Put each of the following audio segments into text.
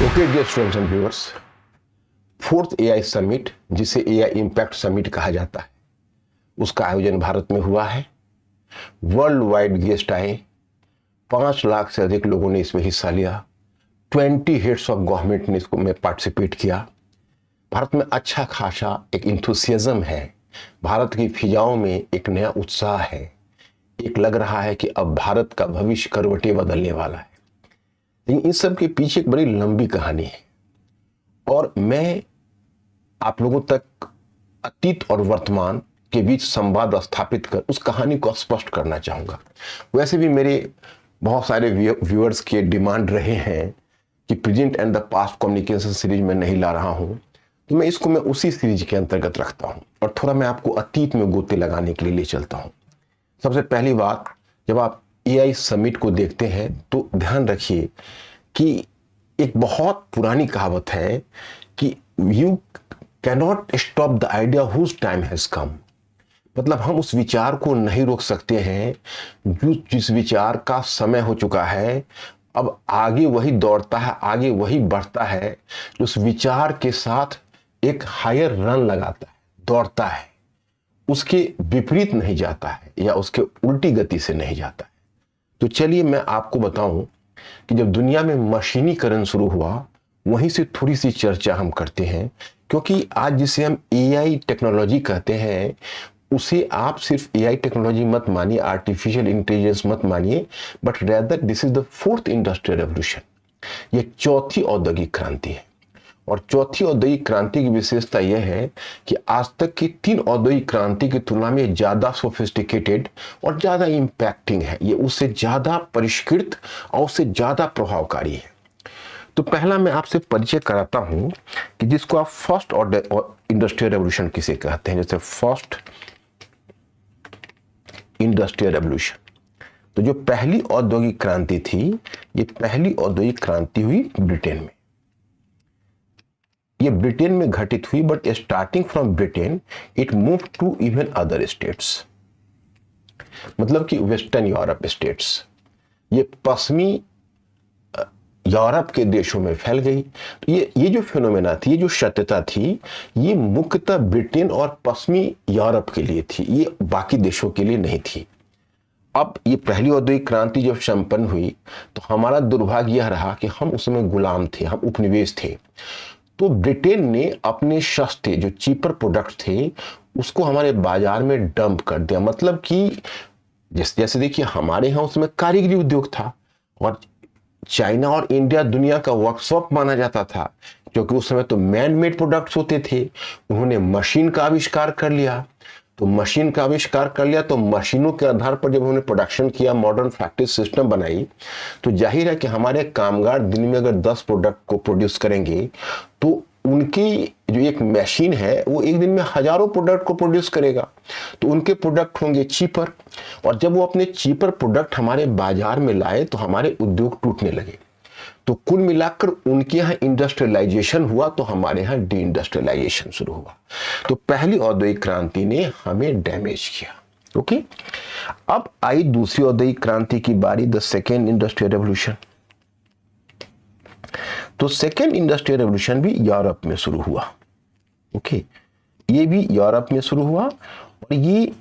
Okay dear students and viewers, fourth AI summit, जिसे AI impact summit कहा जाता है, उसका आयोजन भारत में हुआ है। वर्ल्ड वाइड गेस्ट आए, 5 लाख से अधिक लोगों ने इसमें हिस्सा लिया। 20 हेड्स ऑफ गवर्नमेंट ने इसको में पार्टिसिपेट किया। भारत में अच्छा खासा एक इंथुसियाज्म है, भारत की फिजाओं में एक नया उत्साह है। एक लग रहा है कि अब भारत का भविष्य करवटें बदलने वाला है। लेकिन इस सब के पीछे एक बड़ी लंबी कहानी है और मैं आप लोगों तक अतीत और वर्तमान के बीच संवाद स्थापित कर उस कहानी को स्पष्ट करना चाहूंगा। वैसे भी मेरे बहुत सारे व्यूअर्स के डिमांड रहे हैं कि present and the past communication series में नहीं ला रहा हूं, तो मैं उसी सीरीज के अंतर्गत रखता हूं और थोड़ा मैं आपको अतीत में गोते लगाने के लिए ले चलता हूं। सबसे पहली बात, जब आप एआई समिट को देखते हैं तो ध्यान रखिए कि एक बहुत पुरानी कहावत है कि you cannot stop the idea whose time has come. मतलब हम उस विचार को नहीं रोक सकते हैं जिस विचार का समय हो चुका है। अब आगे वही दौड़ता है, आगे वही बढ़ता है जो उस विचार के साथ एक हायर रन लगाता है, दौड़ता है, उसके विपरीत नहीं जाता है या उसके उल्टी गति से नहीं जाता है। तो चलिए मैं आपको बताऊं कि जब दुनिया में मशीनीकरण शुरू हुआ, वहीं से थोड़ी सी चर्चा हम करते हैं, क्योंकि आज जिसे हम एआई टेक्नोलॉजी कहते हैं, उसे आप सिर्फ एआई टेक्नोलॉजी मत मानिए, आर्टिफिशियल इंटेलिजेंस मत मानिए, but rather this is the fourth industrial revolution. ये चौथी औद्योगिक क्रांति है और चौथी औद्योगिक क्रांति की विशेषता यह है कि आज तक की 3 औद्योगिक क्रांति की तुलना में ज्यादा सोफिस्टिकेटेड और ज्यादा इंपैक्टिंग है। ये उससे ज्यादा परिष्कृत और उससे ज्यादा प्रभावकारी है। तो पहला मैं आपसे परिचय कराता हूं कि जिसको आप फर्स्ट इंडस्ट्रियल रेवोल्यूशन किसे कहते हैं, जैसे फर्स्ट इंडस्ट्रियल रेवोल्यूशन। तो जो पहली औद्योगिक क्रांति थी, ये पहली औद्योगिक क्रांति हुई ब्रिटेन में। ये ब्रिटेन में घटित हुई, but starting from Britain it move to even other states, मतलब कि वेस्टर्न यूरोप स्टेट्स। ये पश्चिमी यूरोप के देशों में फैल गई। तो ये जो फिनोमेना थी, ये जो सत्यता थी, ये मुख्यतः ब्रिटेन और पश्चिमी यूरोप के लिए थी, ये बाकी देशों के लिए नहीं थी। अब ये पहली औद्योगिक क्रांति जब संपन्न हुई तो हमारा दुर्भाग्य यह रहा कि हम उसमें गुलाम थे, हम उपनिवेश थे। तो ब्रिटेन ने अपने सस्ते जो चीपर प्रोडक्ट थे उसको हमारे बाजार में डंप कर दिया। मतलब कि जैसे देखिए, हमारे यहाँ उसमें कारीगरी उद्योग था और चाइना और इंडिया दुनिया का वर्कशॉप माना जाता था, क्योंकि उस समय तो मैन मेड प्रोडक्ट्स होते थे। उन्होंने मशीन का आविष्कार कर लिया, तो मशीन का आविष्कार कर लिया तो मशीनों के आधार पर जब उन्होंने प्रोडक्शन किया, मॉडर्न फैक्ट्री सिस्टम बनाई, तो जाहिर है कि हमारे कामगार दिन में अगर 10 प्रोडक्ट को प्रोड्यूस करेंगे तो उनकी जो एक मशीन है वो एक दिन में हजारों प्रोडक्ट को प्रोड्यूस करेगा। तो उनके प्रोडक्ट होंगे चीपर, और जब वो अपने चीपर प्रोडक्ट हमारे बाजार में लाए तो हमारे उद्योग टूटने लगे। तो कुल मिलाकर उनके यहाँ इंडस्ट्रियलाइजेशन हुआ तो हमारे यहाँ डी इंडस्ट्रियलाइजेशन शुरू हुआ। तो पहली औद्योगिक क्रांति ने हमें डैमेज किया। ओके, अब आई दूसरी औद्योगिक क्रांति की बारी, द सेकेंड इंडस्ट्रियल रेवोल्यूशन। तो सेकेंड इंडस्ट्रियल रेवोल्यूशन भी यूरोप में शुरू हुआ। ओके, ये भी यूरोप में शुरू हुआ और ये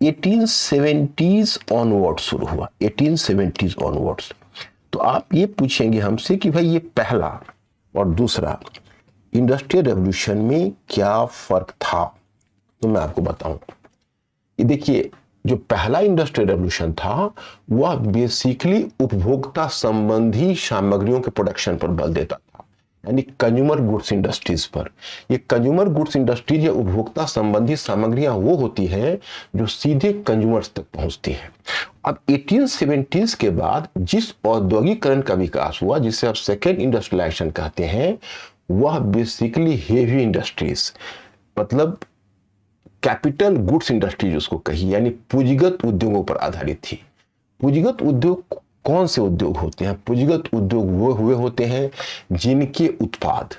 1870s ऑनवर्ड शुरू हुआ, 1870s ऑनवर्ड्स। तो आप ये पूछेंगे हमसे कि भाई ये पहला और दूसरा इंडस्ट्रियल रेवोल्यूशन में क्या फर्क था। तो मैं आपको बताऊं, ये देखिए, जो पहला इंडस्ट्रियल रेवोल्यूशन था वह बेसिकली उपभोक्ता संबंधी सामग्रियों के प्रोडक्शन पर बल देता था, यानी कंज्यूमर गुड्स इंडस्ट्रीज पर। ये कंज्यूमर गुड्स इंडस्ट्रीज या उपभोक्ता संबंधी सामग्रियां वो होती हैं जो सीधे कंज्यूमर्स तक पहुंचती हैं। अब 1870s के बाद जिस औद्योगिकरण का विकास हुआ, जिसे आप सेकेंड इंडस्ट्रियलाइजेशन कहते हैं, वह बेसिकली हेवी इंडस्ट्रीज, मतलब कैपिटल गुड्स इंडस्ट्रीज उसको कही, यानी पूंजीगत उद्योगों पर आधारित थी। पूंजीगत उद्योग कौन से उद्योग होते हैं? पूंजीगत उद्योग वो हुए होते हैं जिनके उत्पाद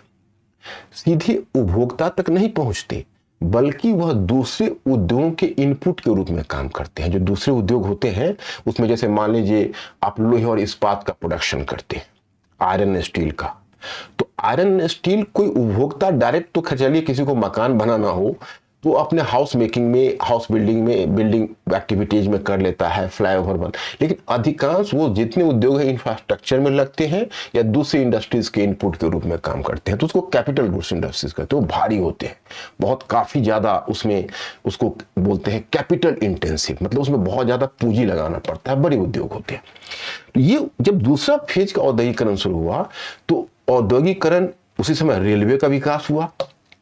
सीधे उपभोक्ता तक नहीं पहुंचते, बल्कि वह दूसरे उद्योगों के इनपुट के रूप में काम करते हैं। जो दूसरे उद्योग होते हैं उसमें जैसे मान लीजिए आप लोहे और इस्पात का प्रोडक्शन करते हैं, आयरन स्टील का, तो आयरन स्टील कोई उपभोक्ता डायरेक्ट तो चलिए किसी को मकान बनाना हो तो अपने हाउस मेकिंग में, हाउस बिल्डिंग में, बिल्डिंग एक्टिविटीज में कर लेता है, फ्लाईओवर बन, लेकिन अधिकांश वो जितने उद्योग है इंफ्रास्ट्रक्चर में लगते हैं या दूसरी इंडस्ट्रीज के इनपुट के रूप में काम करते हैं, तो उसको कैपिटल गुड्स इंडस्ट्रीज कहते हैं। वो भारी होते हैं, बहुत काफी ज्यादा, उसमें उसको बोलते हैं कैपिटल इंटेंसिव, मतलब उसमें बहुत ज्यादा पूंजी लगाना पड़ता है, बड़े उद्योग होते हैं। तो ये जब दूसरा फेज का औद्योगिकरण शुरू हुआ तो औद्योगिकरण, उसी समय रेलवे का विकास हुआ,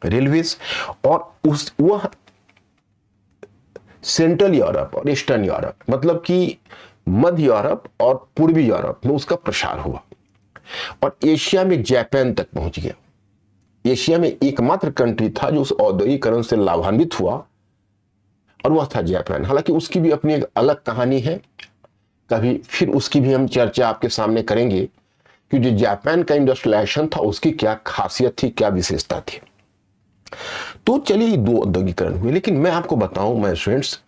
रेलवेज, और उस वह सेंट्रल यूरोप और ईस्टर्न यूरोप, मतलब कि मध्य यूरोप और पूर्वी यूरोप में उसका प्रसार हुआ और एशिया में जापान तक पहुंच गया। एशिया में एकमात्र कंट्री था जो उस औद्योगिकरण से लाभान्वित हुआ और वह था जापान। हालांकि उसकी भी अपनी एक अलग कहानी है, कभी फिर उसकी भी हम चर्चा आपके सामने करेंगे कि जो जापान का इंडस्ट्रियलाइजेशन था उसकी क्या खासियत थी, क्या विशेषता थी। तो चलिए दो औद्योगिकरण हुए, लेकिन मैं आपको बताऊं मैं स्टूडेंट्स,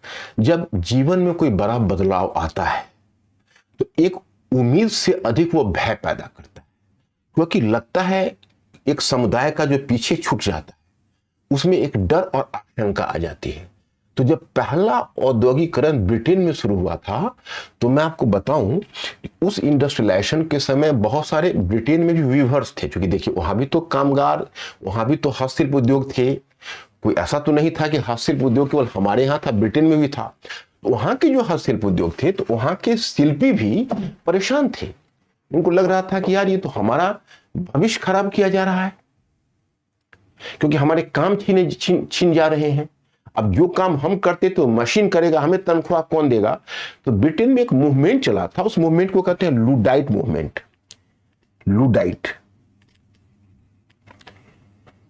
जब जीवन में कोई बड़ा बदलाव आता है तो एक उम्मीद से अधिक वो भय पैदा करता है, क्योंकि लगता है एक समुदाय का जो पीछे छूट जाता है उसमें एक डर और आशंका आ जाती है। तो जब पहला औद्योगिकरण ब्रिटेन में शुरू हुआ था तो मैं आपको बताऊं उस इंडस्ट्रियलाइजेशन के समय बहुत सारे ब्रिटेन में भी वीवर्स थे, क्योंकि देखिए वहां भी तो कामगार, वहां भी तो हस्तशिल्प उद्योग थे, कोई ऐसा तो नहीं था कि हस्तशिल्प उद्योग केवल हमारे यहाँ था, ब्रिटेन में भी था। वहां के जो हस्तशिल्प उद्योग थे तो वहां के शिल्पी भी परेशान थे, उनको लग रहा था कि यार ये तो हमारा भविष्य खराब किया जा रहा है, क्योंकि हमारे काम छीन जा रहे हैं। अब जो काम हम करते तो मशीन करेगा, हमें तनख्वाह कौन देगा। तो ब्रिटेन में एक मूवमेंट चला था, उस मूवमेंट को कहते हैं लुडाइट मूवमेंट। लुडाइट,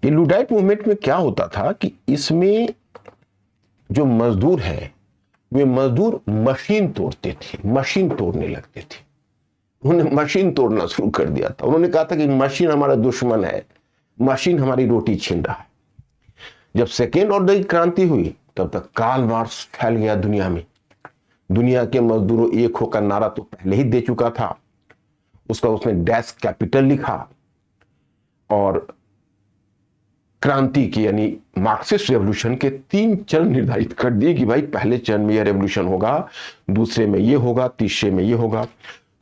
ये लुडाइट मूवमेंट में क्या होता था कि इसमें जो मजदूर हैं वे मजदूर मशीन तोड़ते थे, मशीन तोड़ने लगते थे। उन्होंने मशीन तोड़ना शुरू कर दिया था। उन्होंने कहा था कि मशीन हमारा दुश्मन है, मशीन हमारी रोटी छीन रहा है। जब सेकेंड औद्योगिक क्रांति हुई तब तक कार्ल मार्क्स फैल गया दुनिया में। दुनिया के मजदूरों एक हो का नारा तो पहले ही दे चुका था, उसका उसने डैश कैपिटल लिखा और क्रांति की यानी मार्क्सिस्ट रेवोल्यूशन के 3 चरण निर्धारित कर दिए कि भाई पहले चरण में यह रेवोल्यूशन होगा, दूसरे में यह होगा, तीसरे में यह होगा।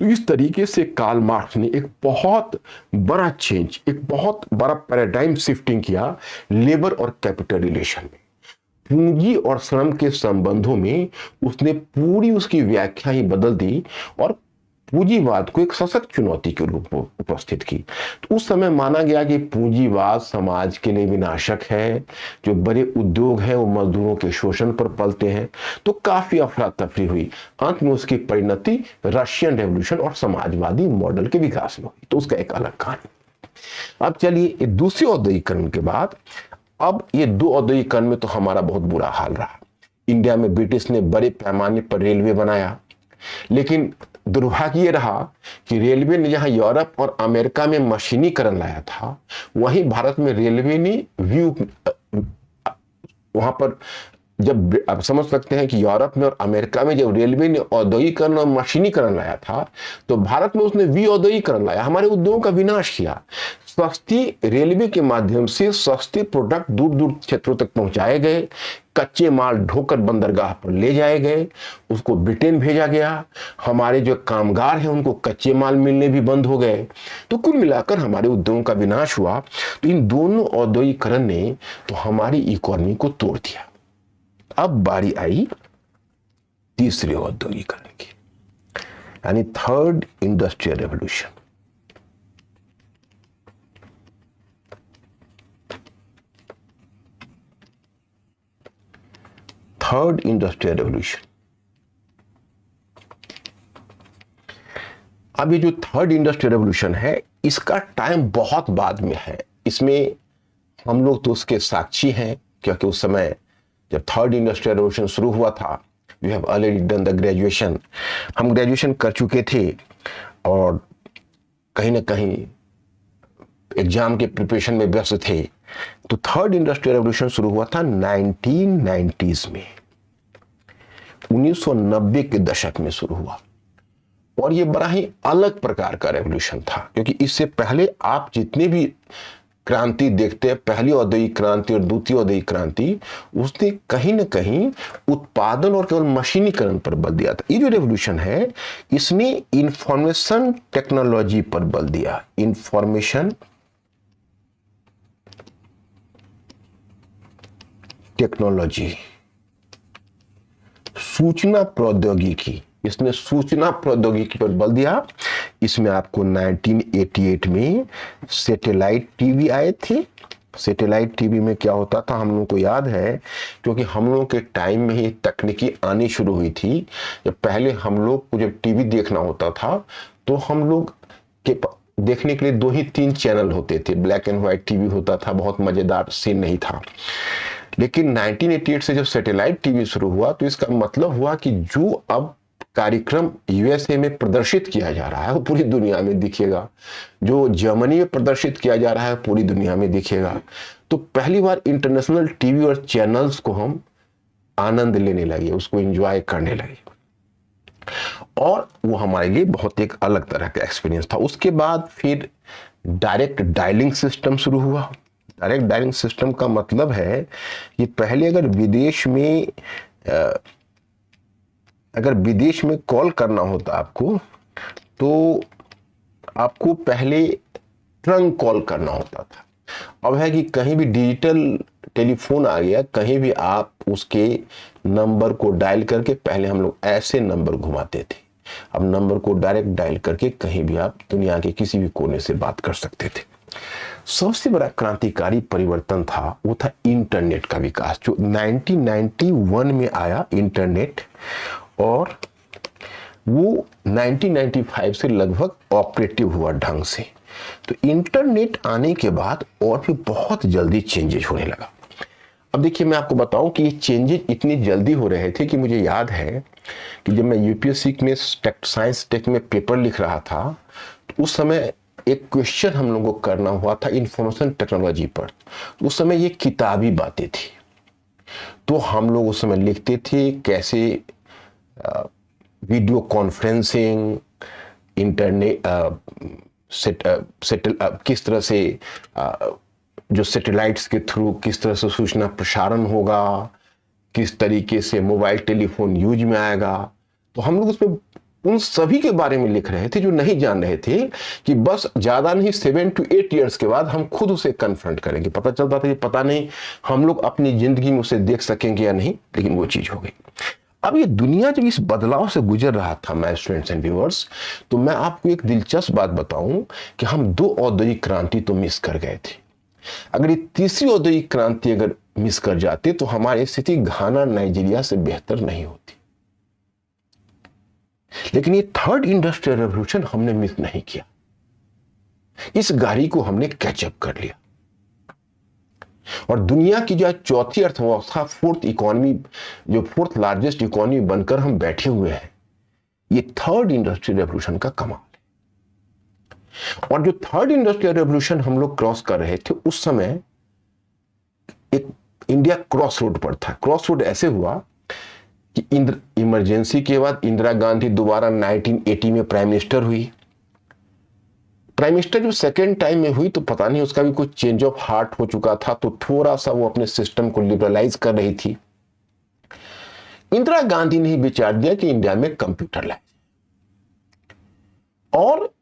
तो इस तरीके से कार्ल मार्क्स ने एक बहुत बड़ा चेंज, एक बहुत बड़ा पैराडाइम शिफ्टिंग किया लेबर और कैपिटल रिलेशन में। पूंजी और श्रम के संबंधों में उसने पूरी उसकी व्याख्या ही बदल दी और पूंजीवाद को एक सशक्त चुनौती के रूप में उपस्थित की। तो उस समय माना गया कि पूंजीवाद समाज के लिए विनाशक है, जो बड़े उद्योग हैं वो मजदूरों के शोषण पर पलते हैं। तो काफी अफरा तफरी हुई, अंत में उसकी परिणति रशियन रेवोल्यूशन और समाजवादी मॉडल के विकास में हुई। तो उसका एक अलग कहानी। अब चलिए दूसरे औद्योगिकरण के बाद, अब ये 2 औद्योगिकरण में तो हमारा बहुत बुरा हाल रहा। इंडिया में ब्रिटिश ने बड़े पैमाने पर रेलवे बनाया, लेकिन दुर्भाग्य ये रहा कि रेलवे ने जहां यूरोप और अमेरिका में मशीनीकरण लाया था, वहीं भारत में रेलवे ने वहां पर जब आप समझ सकते हैं कि यूरोप में और अमेरिका में जब रेलवे ने औद्योगिकरण और मशीनीकरण लाया था तो भारत में उसने विऔद्योगिकरण लाया, हमारे उद्योगों का विनाश किया। सस्ती रेलवे के माध्यम से सस्ते प्रोडक्ट दूर दूर क्षेत्रों तक पहुंचाए गए, कच्चे माल ढोकर बंदरगाह पर ले जाए गए, उसको ब्रिटेन भेजा गया। हमारे जो कामगार हैं उनको कच्चे माल मिलने भी बंद हो गए। तो कुल मिलाकर हमारे उद्योगों का विनाश हुआ। तो इन दोनों औद्योगिकरण ने तो हमारी इकोनॉमी को तोड़ दिया। अब बारी आई तीसरे औद्योगिकरण की, यानी third industrial revolution. Third industrial revolution. अब ये जो थर्ड इंडस्ट्रियल रेवोल्यूशन है इसका टाइम बहुत बाद में है, इसमें हम लोग तो उसके साक्षी हैं, क्योंकि उस समय जब थर्ड इंडस्ट्रियल रेवोल्यूशन शुरू हुआ था, we have already done the graduation, हम ग्रेजुएशन कर चुके थे और कहीं ना कहीं एग्जाम के प्रिपरेशन में व्यस्त थे। तो थर्ड इंडस्ट्रियल रेवोल्यूशन शुरू हुआ था 1990s में, 1990 के दशक में शुरू हुआ और ये बड़ा ही अलग प्रकार का रेवोल्यूशन था, क्योंकि इससे पहले आप जितने भी क्रांति देखते हैं, पहली औद्योगिक क्रांति और द्वितीय औद्योगिक क्रांति, उसने कहीं ना कहीं उत्पादन और केवल मशीनीकरण पर बल दिया था। ये जो रेवोल्यूशन है, इसने इंफॉर्मेशन टेक्नोलॉजी पर बल दिया। इंफॉर्मेशन टेक्नोलॉजी, सूचना प्रौद्योगिकी, इसने सूचना प्रौद्योगिकी पर बल दिया। इसमें आपको 1988 में सैटेलाइट टीवी आए थे। सैटेलाइट टीवी में क्या होता था, हम लोगों को याद है, क्योंकि हम लोगों के टाइम में ही तकनीकी आनी शुरू हुई थी। जब पहले हम लोग को जब टीवी देखना होता था तो हम लोग के देखने के लिए 2 ही 3 चैनल होते थे, ब्लैक एंड व्हाइट टीवी होता था, बहुत मजेदार सीन नहीं था। लेकिन 1988 से जब सैटेलाइट टीवी शुरू हुआ तो इसका मतलब हुआ कि जो अब कार्यक्रम यूएसए में प्रदर्शित किया जा रहा है वो पूरी दुनिया में दिखेगा, जो जर्मनी में प्रदर्शित किया जा रहा है पूरी दुनिया में दिखेगा। तो पहली बार इंटरनेशनल टीवी और चैनल्स को हम आनंद लेने लगे, उसको एंजॉय करने लगे, और वो हमारे लिए बहुत एक अलग तरह का एक्सपीरियंस था। उसके बाद फिर डायरेक्ट डायलिंग सिस्टम शुरू हुआ। डायरेक्ट डायलिंग सिस्टम का मतलब है कि पहले अगर विदेश में कॉल करना होता आपको, तो आपको पहले ट्रंक कॉल करना होता था। अब है कि कहीं भी डिजिटल टेलीफोन आ गया, कहीं भी आप उसके नंबर को डायल करके, पहले हम लोग ऐसे नंबर घुमाते थे, अब नंबर को डायरेक्ट डायल करके कहीं भी आप दुनिया के किसी भी कोने से बात कर सकते थे। सबसे बड़ा क्रांतिकारी परिवर्तन था वो था इंटरनेट का विकास, जो 1991 में आया इंटरनेट, और वो 1995 से लगभग ऑपरेटिव हुआ ढंग से। तो इंटरनेट आने के बाद और भी बहुत जल्दी चेंजेज होने लगा। अब देखिए, मैं आपको बताऊं कि ये चेंजेज इतनी जल्दी हो रहे थे कि मुझे याद है कि जब मैं यूपीएससी में साइंस टेक में पेपर लिख रहा था, तो उस समय एक क्वेश्चन हम लोगों को करना हुआ था इंफॉर्मेशन टेक्नोलॉजी पर। उस समय ये किताबी बातें थी, तो हम लोग उस समय लिखते थे कैसे वीडियो कॉन्फ्रेंसिंग, इंटरनेट किस तरह से जो सैटेलाइट्स के थ्रू किस तरह से सूचना प्रसारण होगा, किस तरीके से मोबाइल टेलीफोन यूज में आएगा। तो हम लोग उसमें उन सभी के बारे में लिख रहे थे जो नहीं जान रहे थे कि बस ज्यादा नहीं 7 to 8 ईयर्स के बाद हम खुद उसे कन्फ्रंट करेंगे। पता चलता था कि पता नहीं हम लोग अपनी जिंदगी में उसे देख सकेंगे या नहीं, लेकिन वो चीज हो गई। अब ये दुनिया जब इस बदलाव से गुजर रहा था, माय स्टूडेंट्स एंड व्यूअर्स, तो मैं आपको एक दिलचस्प बात बताऊं कि हम 2 औद्योगिक क्रांति तो मिस कर गए थे। अगर ये तीसरी औद्योगिक क्रांति अगर मिस कर जाते तो हमारी स्थिति घाना, नाइजीरिया से बेहतर नहीं होती। लेकिन ये 3rd इंडस्ट्रियल रेवोल्यूशन हमने मिस नहीं किया, इस गाड़ी को हमने कैचअप कर लिया, और दुनिया की जो 4थी अर्थव्यवस्था, 4th इकोनॉमी, जो 4th लार्जेस्ट इकोनॉमी बनकर हम बैठे हुए हैं, ये 3rd इंडस्ट्रियल रेवोल्यूशन का कमाल है। और जो 3rd इंडस्ट्रियल रेवोल्यूशन हम लोग क्रॉस कर रहे थे, उस समय एक इंडिया क्रॉस रोड पर था। क्रॉस रोड ऐसे हुआ कि इमरजेंसी के बाद इंदिरा गांधी दोबारा 1980 में प्राइम मिनिस्टर हुई। प्राइम मिनिस्टर जो सेकेंड टाइम में हुई तो पता नहीं उसका भी कुछ चेंज ऑफ हार्ट हो चुका था, तो थोड़ा सा वो अपने सिस्टम को लिबरलाइज कर रही थी। इंदिरा गांधी ने ही विचार दिया कि इंडिया में कंप्यूटर लाए, और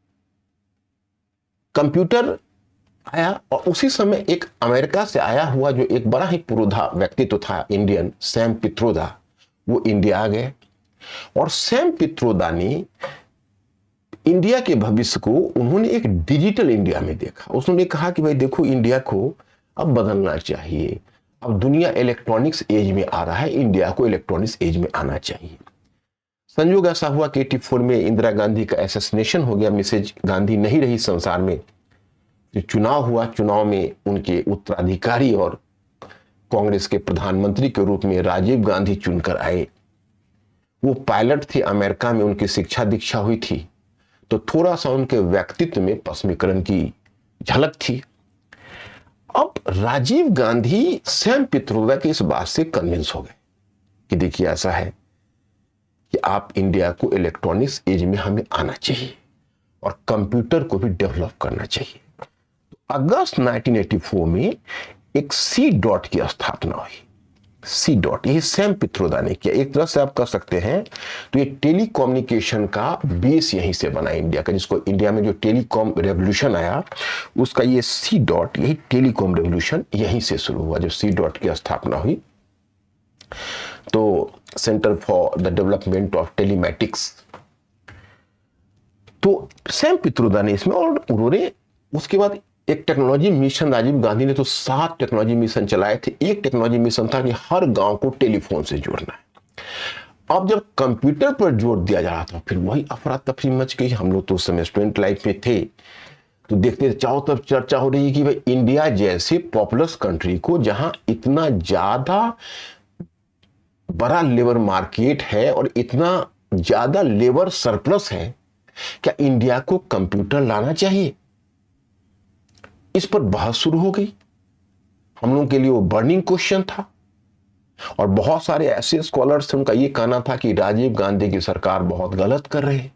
कंप्यूटर आया। और उसी समय एक अमेरिका से आया हुआ जो एक बड़ा ही पुरोधा व्यक्तित्व था, इंडियन, सैम पित्रोदा, वो इंडिया आ गए। और सैम पित्रोदा ने इंडिया के भविष्य को उन्होंने एक डिजिटल इंडिया में देखा। उन्होंने कहा कि भाई देखो, इंडिया को अब बदलना चाहिए, अब दुनिया इलेक्ट्रॉनिक्स एज में आ रहा है, इंडिया को इलेक्ट्रॉनिक्स एज में आना चाहिए। संयोग ऐसा हुआ कि 84 में इंदिरा गांधी का असैसिनेशन हो गया, मिसेज गांधी नहीं रही संसार में। चुनाव हुआ, चुनाव में उनके उत्तराधिकारी और कांग्रेस के प्रधानमंत्री के रूप में राजीव गांधी चुनकर आए। वो पायलट थे, अमेरिका में उनकी शिक्षा दीक्षा हुई थी, तो थोड़ा सा उनके व्यक्तित्व में पश्चिमीकरण की झलक थी। अब राजीव गांधी सैम पित्रोदा की इस बात से कन्विंस हो गए कि देखिए ऐसा है कि आप इंडिया को इलेक्ट्रॉनिक्स एज में हमें आना चाहिए और कंप्यूटर को भी डेवलप करना चाहिए। अगस्त 1984 में एक सी डॉट की स्थापना हुई। सी डॉट, ये सैम पित्रोदा ने किया। एक तरह से आप कह सकते हैं तो ये टेलीकम्युनिकेशन का बेस यहीं से बना इंडिया का, जिसको इंडिया में जो टेलीकॉम रेवोल्यूशन आया उसका ये सी डॉट, यही टेलीकॉम रेवोल्यूशन यहीं से शुरू हुआ जब सी डॉट की स्थापना हुई। तो centre for the development of telematics, तो सैम पित्रोदा ने इसमें, और उन्होंने उसके बाद एक टेक्नोलॉजी मिशन, राजीव गांधी ने तो 7 टेक्नोलॉजी मिशन चलाए थे। एक टेक्नोलॉजी मिशन था कि हर गांव को टेलीफोन से जोड़ना है। अब जब कंप्यूटर पर जोर दिया जा रहा था फिर वही अफरा तफरी मच गई। हम लोग तो उस समय स्टूडेंट लाइफ में थे तो देखते थे चारों तरफ चर्चा हो रही है कि भाई इंडिया जैसे पॉपुलस कंट्री को, जहां इतना ज्यादा बड़ा लेबर मार्केट है और इतना ज्यादा लेबर सरप्लस है, क्या इंडिया को कंप्यूटर लाना चाहिए? इस पर बहस शुरू हो गई। हम लोगों के लिए वो बर्निंग क्वेश्चन था और बहुत सारे ऐसे स्कॉलर्स थे, उनका ये कहना था कि राजीव गांधी की सरकार बहुत गलत कर रही है,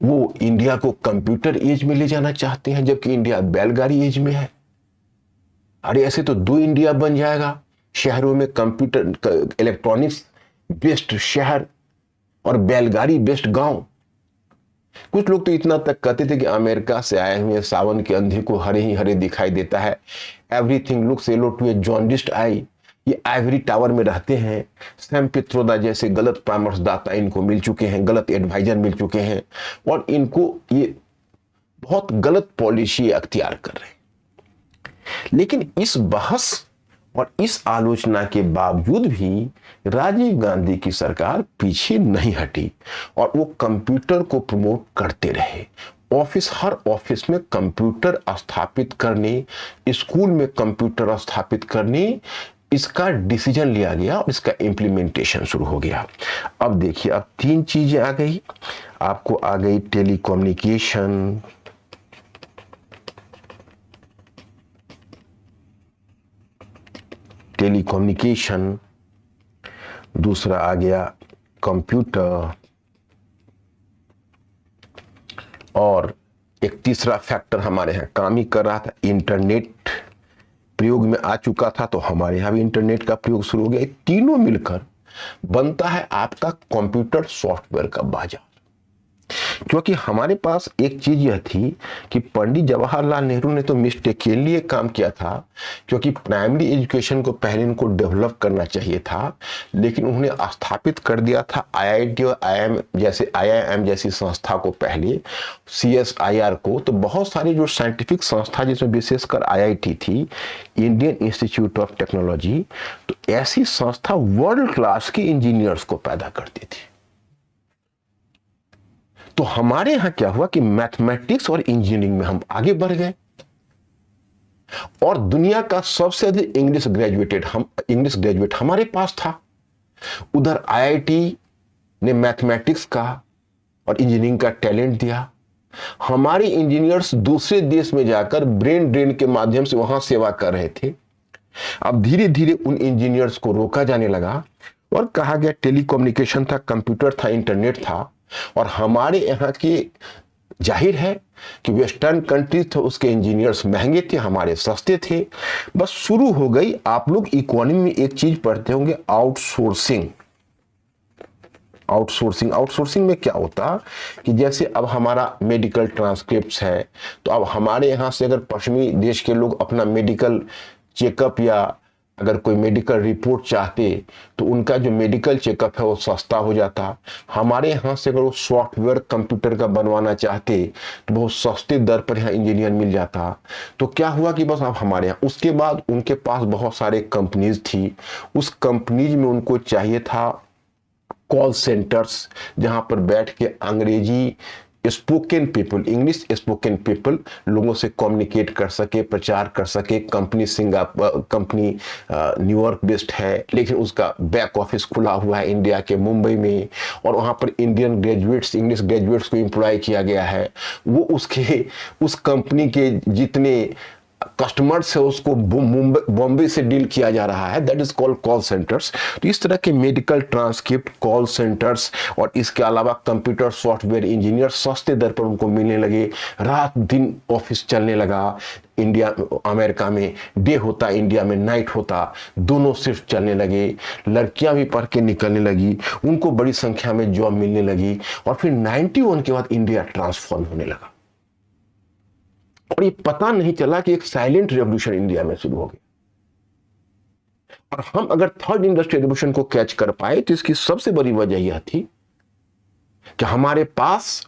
वो इंडिया को कंप्यूटर एज में ले जाना चाहते हैं जबकि इंडिया बैलगाड़ी एज में है। अरे ऐसे तो 2 इंडिया बन जाएगा, शहरों में कंप्यूटर इलेक्ट्रॉनिक्स बेस्ड शहर और बैलगाड़ी बेस्ड गांव। कुछ लोग तो इतना तक कहते थे कि अमेरिका से आए हुए सावन के अंधे को हरे ही हरे दिखाई देता है, एवरीथिंग लुक्स येलो टू ए जॉन्डिस्ड आई। ये आइवरी टावर में रहते हैं। सैम पित्रोदा जैसे गलत परामर्शदाता इनको मिल चुके हैं, गलत एडवाइजर मिल चुके हैं और इनको ये बहुत गलत पॉलिसी अख्तियार कर रहे हैं। लेकिन इस बहस और इस आलोचना के बावजूद भी राजीव गांधी की सरकार पीछे नहीं हटी और वो कंप्यूटर को प्रमोट करते रहे। हर ऑफिस में कंप्यूटर स्थापित करने, स्कूल में कंप्यूटर स्थापित करने, इसका डिसीजन लिया गया और इसका इंप्लीमेंटेशन शुरू हो गया। अब देखिए, अब 3 चीजें आ गई आपको। आ गई टेलीकम्युनिकेशन, दूसरा आ गया कंप्यूटर और एक तीसरा फैक्टर हमारे यहाँ काम ही कर रहा था, इंटरनेट प्रयोग में आ चुका था तो हमारे यहाँ भी इंटरनेट का प्रयोग शुरू हो गया। तीनों मिलकर बनता है आपका कंप्यूटर सॉफ्टवेयर का बाजार। क्योंकि हमारे पास एक चीज यह थी कि पंडित जवाहरलाल नेहरू ने तो मिस्टेकली काम किया था, क्योंकि प्राइमरी एजुकेशन को पहले इनको डेवलप करना चाहिए था, लेकिन उन्होंने स्थापित कर दिया था आईआईटी और आईआईएम जैसी संस्था को पहले, सीएसआईआर को। तो बहुत सारी जो साइंटिफिक संस्था जिसमें विशेषकर आईआईटी थी, इंडियन इंस्टीट्यूट ऑफ टेक्नोलॉजी, तो ऐसी संस्था वर्ल्ड क्लास के इंजीनियर्स को पैदा करती थी। तो हमारे यहां क्या हुआ कि मैथमेटिक्स और इंजीनियरिंग में हम आगे बढ़ गए और दुनिया का सबसे अधिक इंग्लिश ग्रेजुएट हमारे पास था। उधर आईआईटी ने मैथमेटिक्स का और इंजीनियरिंग का टैलेंट दिया। हमारे इंजीनियर्स दूसरे देश में जाकर ब्रेन ड्रेन के माध्यम से वहां सेवा कर रहे थे। अब धीरे धीरे उन इंजीनियर्स को रोका जाने लगा और कहा गया टेलीकम्युनिकेशन था, कंप्यूटर था, इंटरनेट था। और हमारे यहाँ के जाहिर है कि वेस्टर्न कंट्रीज थे, उसके इंजीनियर्स महंगे थे, हमारे सस्ते थे। बस शुरू हो गई। आप लोग इकोनॉमी में एक चीज पढ़ते होंगे, आउटसोर्सिंग। आउटसोर्सिंग में क्या होता कि जैसे अब हमारा मेडिकल ट्रांसक्रिप्ट्स है, तो अब हमारे यहाँ से अगर पश्चिमी देश के लोग अपना मेडिकल चेकअप या अगर कोई मेडिकल रिपोर्ट चाहते तो उनका जो मेडिकल चेकअप है वो सस्ता हो जाता। हमारे यहाँ से अगर वो सॉफ्टवेयर कंप्यूटर का बनवाना चाहते तो बहुत सस्ते दर पर यहाँ इंजीनियर मिल जाता। तो क्या हुआ कि बस अब हमारे यहाँ, उसके बाद उनके पास बहुत सारे कंपनीज थी। उस कंपनीज में उनको चाहिए था कॉल सेंटर्स, जहां पर बैठ के अंग्रेजी spoken people, English spoken people लोगों से कम्युनिकेट कर सके, प्रचार कर सके। कंपनी न्यूयॉर्क बेस्ड है, लेकिन उसका बैक ऑफिस खुला हुआ है इंडिया के मुंबई में, और वहां पर इंडियन ग्रेजुएट्स, इंग्लिश ग्रेजुएट्स को एम्प्लॉय किया गया है। वो उस कंपनी के जितने कस्टमर से उसको बॉम्बे से डील किया जा रहा है, that is called call centres. तो इस तरह के मेडिकल ट्रांसक्रिप्ट कॉल सेंटर्स और इसके अलावा कंप्यूटर सॉफ्टवेयर इंजीनियर सस्ते दर पर उनको मिलने लगे, रात दिन ऑफिस चलने लगा। इंडिया अमेरिका में डे होता, इंडिया में नाइट होता, दोनों शिफ्ट चलने लगे। लड़कियां भी पढ़ के निकलने लगी, उनको बड़ी संख्या में जॉब मिलने लगी। और फिर 91 के बाद इंडिया ट्रांसफॉर्म होने लगा और ये पता नहीं चला कि एक साइलेंट रेवोल्यूशन इंडिया में शुरू हो गया। और हम अगर थर्ड इंडस्ट्रियल रेवोल्यूशन को कैच कर पाए तो इसकी सबसे बड़ी वजह यह थी कि हमारे पास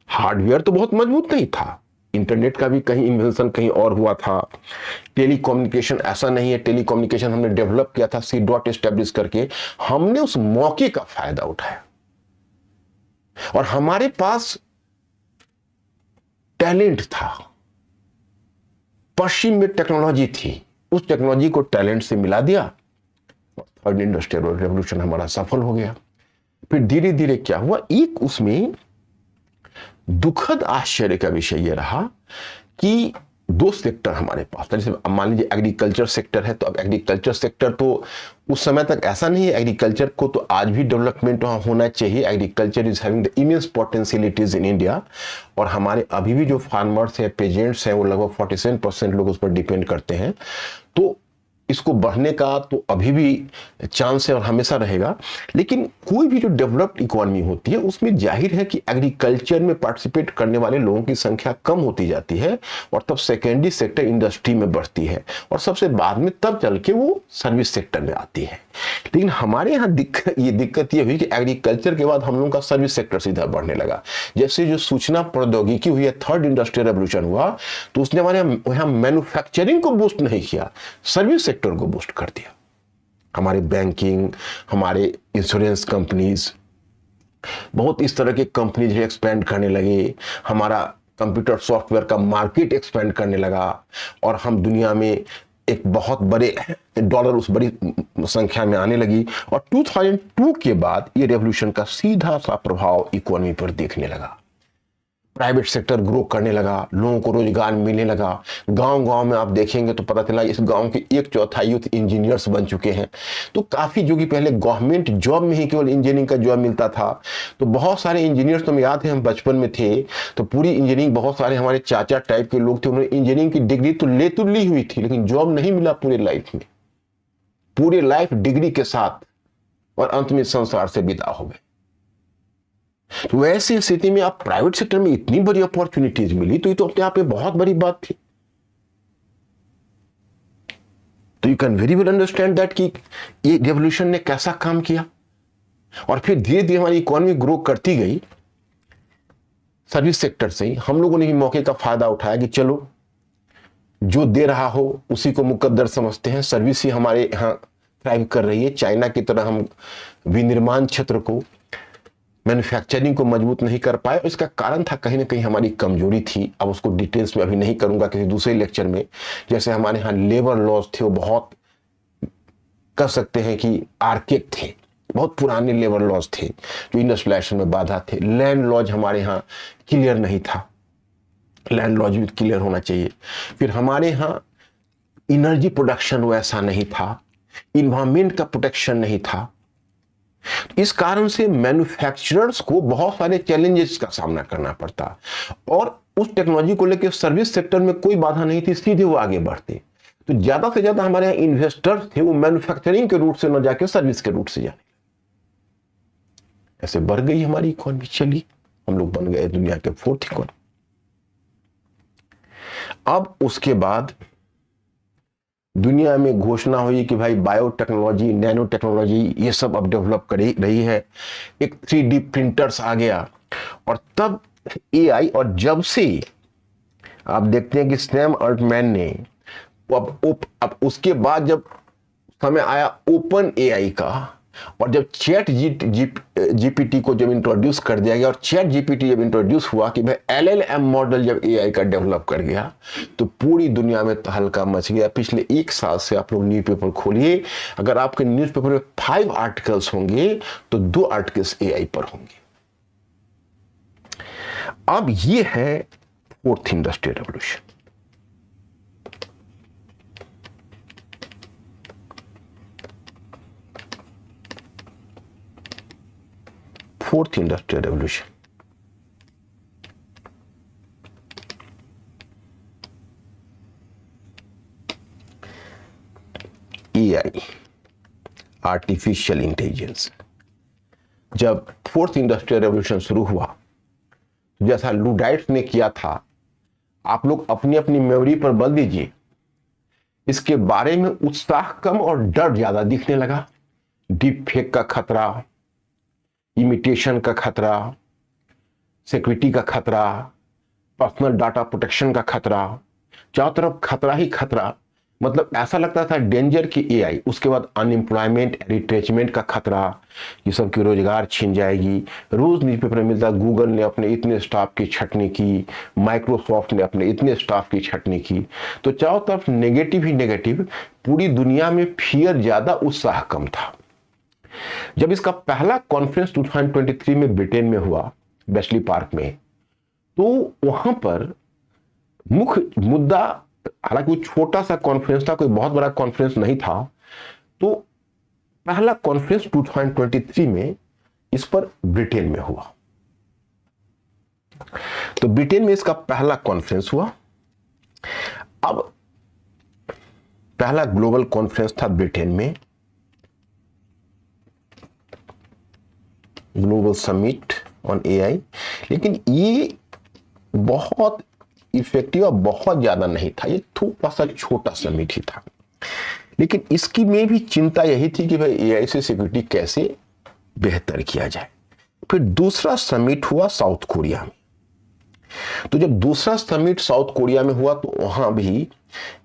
हार्डवेयर तो बहुत मजबूत नहीं था, इंटरनेट का भी कहीं इन्वेंशन कहीं और हुआ था। टेलीकम्युनिकेशन ऐसा नहीं है, टेलीकम्युनिकेशन हमने डेवलप किया था सी डॉट एस्टेब्लिश करके, हमने उस मौके का फायदा उठाया। और हमारे पास टैलेंट था, पश्चिम में टेक्नोलॉजी थी, उस टेक्नोलॉजी को टैलेंट से मिला दिया और थर्ड इंडस्ट्रियल रेवोल्यूशन हमारा सफल हो गया। फिर धीरे धीरे क्या हुआ, एक उसमें दुखद आश्चर्य का विषय यह रहा कि दो सेक्टर हमारे पास, जैसे मान लीजिए एग्रीकल्चर सेक्टर है, तो अब एग्रीकल्चर सेक्टर तो उस समय तक ऐसा नहीं है, एग्रीकल्चर को तो आज भी डेवलपमेंट वहां होना चाहिए। Agriculture is having the immense potentialities in India. और हमारे अभी भी जो फार्मर्स हैं, पेजेंट्स हैं, वो लगभग 47% लोग उस पर डिपेंड करते हैं। तो इसको बढ़ने का तो अभी भी चांस है और हमेशा रहेगा। लेकिन कोई भी जो डेवलप्ड इकोनॉमी होती है उसमें जाहिर है कि एग्रीकल्चर में पार्टिसिपेट करने वाले लोगों की संख्या कम होती जाती है और तब सेकेंडरी सेक्टर इंडस्ट्री में बढ़ती है और सबसे बाद में तब चल के वो सर्विस सेक्टर में आती है। लेकिन हमारे यहाँ दिक्कत ये हुई कि एग्रीकल्चर के बाद हम लोगों का सर्विस सेक्टर सीधा बढ़ने लगा। जैसे जो सूचना प्रौद्योगिकी हुई है, थर्ड इंडस्ट्रियल रेवोल्यूशन हुआ, तो उसने हमारे यहाँ मैन्युफैक्चरिंग को बूस्ट नहीं किया, सर्विस सेक्टर को बूस्ट कर दिया। हमारे बैंकिंग, हमारे इंश्योरेंस कंपनीज, बहुत इस तरह के कंपनीज एक्सपेंड करने लगे, हमारा कंप्यूटर सॉफ्टवेयर का मार्केट एक्सपेंड करने लगा और हम दुनिया में एक बहुत बड़े डॉलर उस बड़ी संख्या में आने लगी। और 2002 के बाद ये रेवोल्यूशन का सीधा सा प्रभाव इकोनॉमी पर देखने लगा। प्राइवेट सेक्टर ग्रो करने लगा, लोगों को रोजगार मिलने लगा। गांव-गांव में आप देखेंगे तो पता चला इस गांव के 1/4 यूथ इंजीनियर्स बन चुके हैं। तो काफी, जो कि पहले गवर्नमेंट जॉब में ही केवल इंजीनियरिंग का जॉब मिलता था, तो बहुत सारे इंजीनियर्स, तो हमें याद है हम बचपन में थे तो पूरी इंजीनियरिंग, बहुत सारे हमारे चाचा टाइप के लोग थे, उन्होंने इंजीनियरिंग की डिग्री तो ली हुई थी लेकिन जॉब नहीं मिला पूरे लाइफ में, पूरे लाइफ डिग्री के साथ, और अंत में संसार से विदा हो गए। तो ऐसी स्थिति में आप प्राइवेट सेक्टर में इतनी बड़ी अपॉर्चुनिटीज मिली तो ये तो अपने आप में बहुत बड़ी बात थी। तो you can very well understand that कि ये रेवोल्यूशन ने कैसा काम किया। और फिर धीरे धीरे हमारी इकोनॉमी ग्रो करती गई सर्विस सेक्टर से ही। हम लोगों ने भी मौके का फायदा उठाया कि चलो जो दे रहा हो उसी को मुकद्दर समझते हैं, सर्विस ही हमारे यहाँ थ्राइव कर रही है। चाइना की तरह हम विनिर्माण क्षेत्र को, मैन्युफैक्चरिंग को मजबूत नहीं कर पाए। इसका कारण था कहीं ना कहीं हमारी कमजोरी थी। अब उसको डिटेल्स में अभी नहीं करूंगा, किसी दूसरे लेक्चर में। जैसे हमारे यहाँ लेबर लॉज थे, वो बहुत कह सकते हैं कि आर्केक थे, बहुत पुराने लेबर लॉज थे जो इंडस्ट्रियलाइजेशन में बाधा थे। लैंड लॉज हमारे यहाँ क्लियर नहीं था, लैंड लॉज भी क्लियर होना चाहिए। फिर हमारे यहाँ एनर्जी प्रोडक्शन वैसा नहीं था, इन्वायरमेंट का प्रोटेक्शन नहीं था। इस कारण से मैन्युफैक्चरर्स को बहुत सारे चैलेंजेस का सामना करना पड़ता और उस टेक्नोलॉजी को लेकर सर्विस सेक्टर में कोई बाधा नहीं थी, सीधे वो आगे बढ़ते। तो ज्यादा से ज्यादा हमारे यहाँ इन्वेस्टर्स थे, वो मैन्युफैक्चरिंग के रूट से न जाके सर्विस के रूट से जाने। ऐसे बढ़ गई हमारी इकोनॉमी, चली, हम लोग बन गए दुनिया के 4th इकोनॉमी। अब उसके बाद दुनिया में घोषणा हुई कि भाई बायोटेक्नोलॉजी, नैनो टेक्नोलॉजी, ये सब अब डेवलप कर रही है। एक 3D प्रिंटर्स आ गया और तब एआई, और जब से आप देखते हैं कि सैम अल्टमैन ने अब उसके बाद जब समय आया ओपन एआई का, और जब चैट जीपीटी को जब इंट्रोड्यूस कर दिया गया और चैट जीपीटी जब इंट्रोड्यूस हुआ कि भाई LLM मॉडल जब एआई का डेवलप कर गया, तो पूरी दुनिया में तहलका मच गया। पिछले 1 साल से आप लोग न्यूज़पेपर खोलिए, अगर आपके न्यूज़पेपर में 5 आर्टिकल्स होंगे तो 2 आर्टिकल्स एआई पर होंगे। अब ये है 4th industrial revolution. Fourth industrial revolution, AI, artificial intelligence. जब फोर्थ इंडस्ट्रियल रेवोल्यूशन शुरू हुआ, जैसा लुडाइट्स ने किया था, आप लोग अपनी अपनी मेमोरी पर बल दीजिए, इसके बारे में उत्साह कम और डर ज्यादा दिखने लगा। डीप फेक का खतरा, इमिटेशन का खतरा, सिक्योरिटी का खतरा, पर्सनल डाटा प्रोटेक्शन का खतरा, चारों तरफ खतरा ही खतरा। मतलब ऐसा लगता था डेंजर की एआई, उसके बाद अनएम्प्लॉयमेंट, रिट्रेचमेंट का खतरा, ये सब की रोजगार छीन जाएगी। रोज न्यूज़पेपर में मिलता गूगल ने अपने इतने स्टाफ की छटनी की, माइक्रोसॉफ्ट ने अपने इतने स्टाफ की छटनी की। तो चारों तरफ नेगेटिव ही नेगेटिव, पूरी दुनिया में फियर ज्यादा, उत्साह कम था। जब इसका पहला कॉन्फ्रेंस 2023 में ब्रिटेन में हुआ, बेस्ली पार्क में, तो वहां पर मुख्य मुद्दा, हालांकि वो छोटा सा कॉन्फ्रेंस था, कोई बहुत बड़ा कॉन्फ्रेंस नहीं था, तो पहला कॉन्फ्रेंस 2023 में इस पर ब्रिटेन में हुआ। तो ब्रिटेन में इसका पहला कॉन्फ्रेंस हुआ। अब पहला ग्लोबल कॉन्फ्रेंस था ब्रिटेन में, ग्लोबल समिट ऑन एआई, लेकिन ये बहुत इफेक्टिव और बहुत ज्यादा नहीं था, ये थोड़ा सा छोटा समिट ही था। लेकिन इसकी में भी चिंता यही थी कि भाई एआई से सिक्योरिटी कैसे बेहतर किया जाए। फिर दूसरा समिट हुआ साउथ कोरिया में। तो जब दूसरा समिट साउथ कोरिया में हुआ, तो वहां भी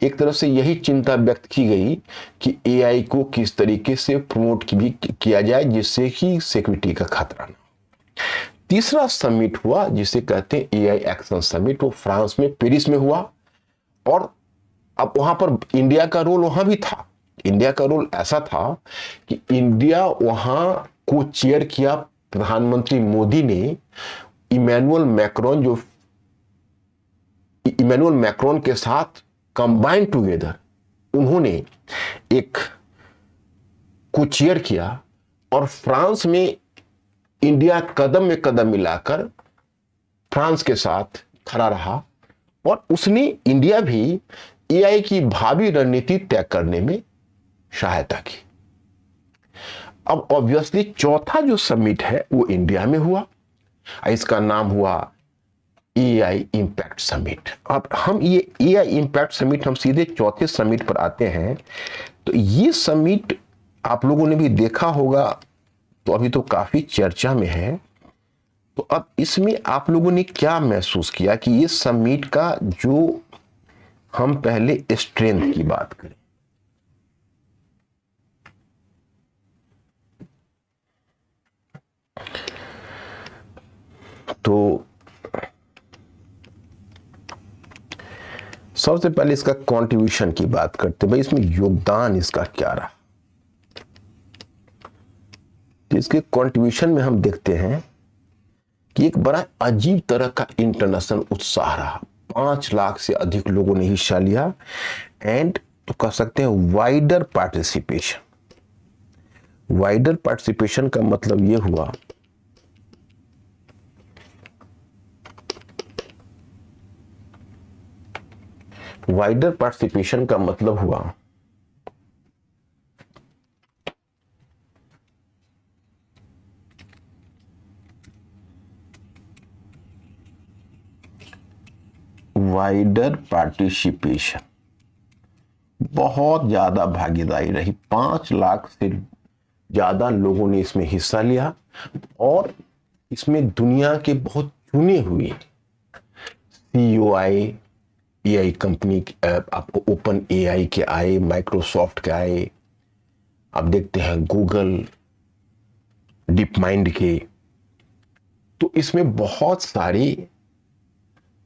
एक तरफ से यही चिंता व्यक्त की गई कि एआई को किस तरीके से प्रमोट भी किया जाए जिससे कि सिक्योरिटी का खतरा ना। तीसरा समिट हुआ जिसे कहते हैं एआई एक्शन समिट, वो फ्रांस में पेरिस में हुआ। और अब वहां पर इंडिया का रोल वहां भी था। इंडिया का रोल ऐसा था कि इंडिया वहां को चेयर किया। प्रधानमंत्री मोदी ने इमैनुअल मैक्रोन के साथ कंबाइन टुगेदर उन्होंने एक को चेयर किया, और फ्रांस में इंडिया कदम में कदम मिलाकर फ्रांस के साथ खड़ा रहा, और उसने इंडिया भी एआई की भावी रणनीति तय करने में सहायता की। अब ऑब्वियसली चौथा जो समिट है वो इंडिया में हुआ, इसका नाम हुआ एआई इंपैक्ट समिट। अब हम ये एआई इंपैक्ट समिट, हम सीधे चौथे समिट पर आते हैं। तो ये समिट आप लोगों ने भी देखा होगा, तो अभी तो काफी चर्चा में है। तो अब इसमें आप लोगों ने क्या महसूस किया कि ये समिट का जो, हम पहले स्ट्रेंथ की बात करें, तो सबसे पहले इसका कंट्रीब्यूशन की बात करते हैं। भाई इसमें योगदान इसका क्या रहा। तो इसके कंट्रीब्यूशन में हम देखते हैं कि एक बड़ा अजीब तरह का इंटरनेशनल उत्साह रहा। 5 लाख से अधिक लोगों ने हिस्सा लिया, एंड तो कह सकते हैं वाइडर पार्टिसिपेशन। वाइडर पार्टिसिपेशन का मतलब यह हुआ वाइडर पार्टिसिपेशन का मतलब हुआ वाइडर पार्टिसिपेशन, बहुत ज्यादा भागीदारी रही। 5 लाख से ज्यादा लोगों ने इसमें हिस्सा लिया, और इसमें दुनिया के बहुत चुने हुए सीईओ आए, एआई कंपनी, आपको ओपन एआई के आए, माइक्रोसॉफ्ट के आए, आप देखते हैं गूगल, डीप माइंड के। तो इसमें बहुत सारी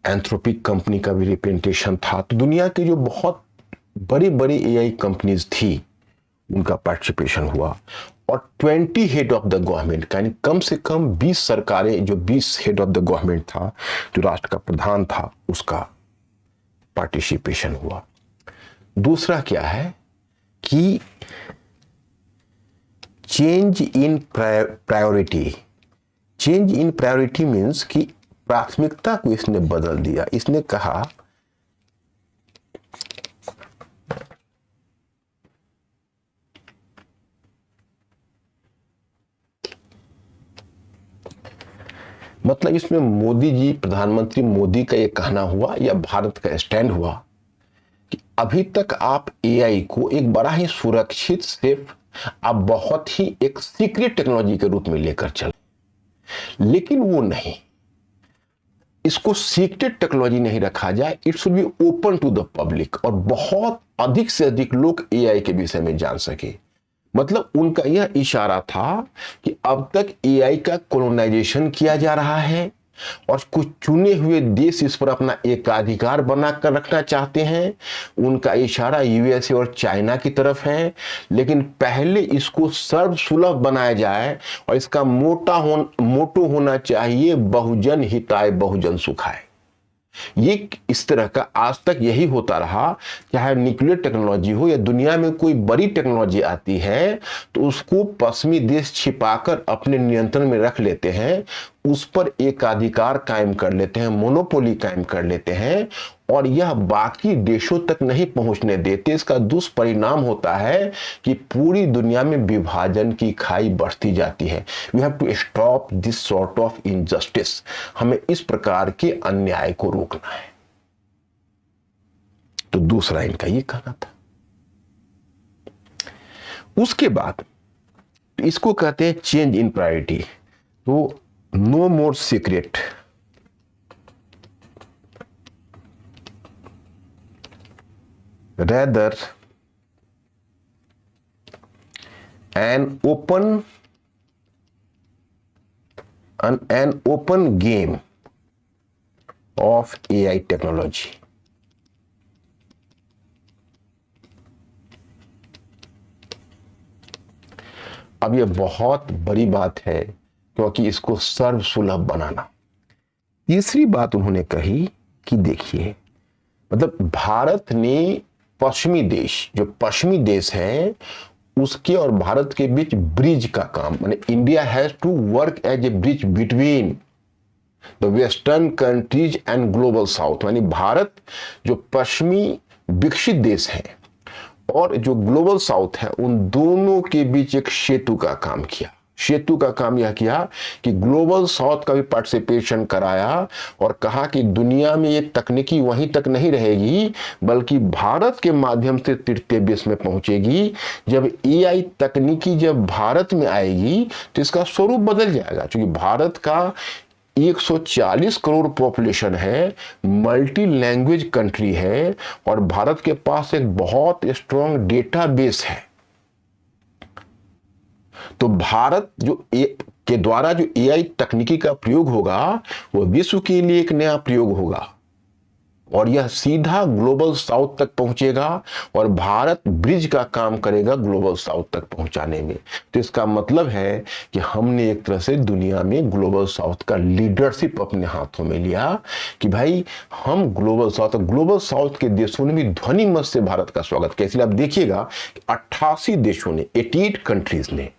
एंथ्रोपिक कंपनी का भी रिप्रेजेंटेशन था। तो दुनिया के जो बहुत बड़ी बड़ी एआई कंपनीज थी उनका पार्टिसिपेशन हुआ, और 20 हेड ऑफ द गवर्नमेंट, यानी कम से कम 20 सरकारें, जो 20 हेड ऑफ द गवर्नमेंट था, जो राष्ट्र का प्रधान था, उसका पार्टिसिपेशन हुआ। दूसरा क्या है कि change change in priority means कि प्राथमिकता को इसने बदल दिया। इसने कहा मतलब इसमें मोदी जी, प्रधानमंत्री मोदी का ये कहना हुआ या भारत का स्टैंड हुआ कि अभी तक आप एआई को एक बड़ा ही सुरक्षित, सेफ, आप बहुत ही एक सीक्रेट टेक्नोलॉजी के रूप में लेकर चले, लेकिन वो नहीं, इसको सीक्रेट टेक्नोलॉजी नहीं रखा जाए, it should be open to the public, और बहुत अधिक से अधिक लोग एआई के विषय में जान सके। मतलब उनका यह इशारा था कि अब तक एआई का कॉलोनाइजेशन किया जा रहा है और कुछ चुने हुए देश इस पर अपना एकाधिकार बनाकर रखना चाहते हैं। उनका इशारा यूएसए और चाइना की तरफ है, लेकिन पहले इसको सर्वसुलभ बनाया जाए और इसका मोटो होना चाहिए बहुजन हिताय बहुजन सुखाय। ये इस तरह का आज तक यही होता रहा, चाहे न्यूक्लियर टेक्नोलॉजी हो या दुनिया में कोई बड़ी टेक्नोलॉजी आती है तो उसको पश्चिमी देश छिपाकर अपने नियंत्रण में रख लेते हैं, उस पर एकाधिकार कायम कर लेते हैं, मोनोपोली कायम कर लेते हैं और यह बाकी देशों तक नहीं पहुंचने देते। इसका दुष्परिणाम होता है कि पूरी दुनिया में विभाजन की खाई बढ़ती जाती है। We have to stop this sort of injustice. हमें इस प्रकार के अन्याय को रोकना है। तो दूसरा इनका ये कहना था। उसके बाद इसको कहते हैं चेंज इन प्रायोरिटी। तो no more secret, rather an open game of AI technology। अब यह बहुत बड़ी बात है क्योंकि इसको सर्वसुलभ बनाना। तीसरी बात उन्होंने कही कि देखिए, मतलब भारत ने पश्चिमी देश, जो पश्चिमी देश है उसके और भारत के बीच ब्रिज का काम, माने India has to work as a bridge between the western countries and global south. यानी भारत जो पश्चिमी विकसित देश है और जो ग्लोबल साउथ है, उन दोनों के बीच एक सेतु का काम किया। सेतु का काम यह किया कि ग्लोबल साउथ का भी पार्टिसिपेशन कराया और कहा कि दुनिया में ये तकनीकी वहीं तक नहीं रहेगी बल्कि भारत के माध्यम से तृतीय विश्व में पहुंचेगी। जब एआई तकनीकी जब भारत में आएगी तो इसका स्वरूप बदल जाएगा, क्योंकि भारत का 140 करोड़ पॉपुलेशन है, मल्टी लैंग्वेज कंट्री है और भारत के पास एक बहुत स्ट्रॉन्ग डेटाबेस है। तो भारत के द्वारा जो एआई तकनीकी का प्रयोग होगा वो विश्व के लिए एक नया प्रयोग होगा और यह सीधा ग्लोबल साउथ तक पहुंचेगा और भारत ब्रिज का काम करेगा ग्लोबल साउथ तक पहुंचाने में। तो इसका मतलब है कि हमने एक तरह से दुनिया में ग्लोबल साउथ का लीडरशिप अपने हाथों में लिया कि भाई हम ग्लोबल साउथ के देशों ने भी ध्वनि मत से भारत का स्वागत किया। इसलिए आप देखिएगा 88 देशों ने, 88 कंट्रीज ने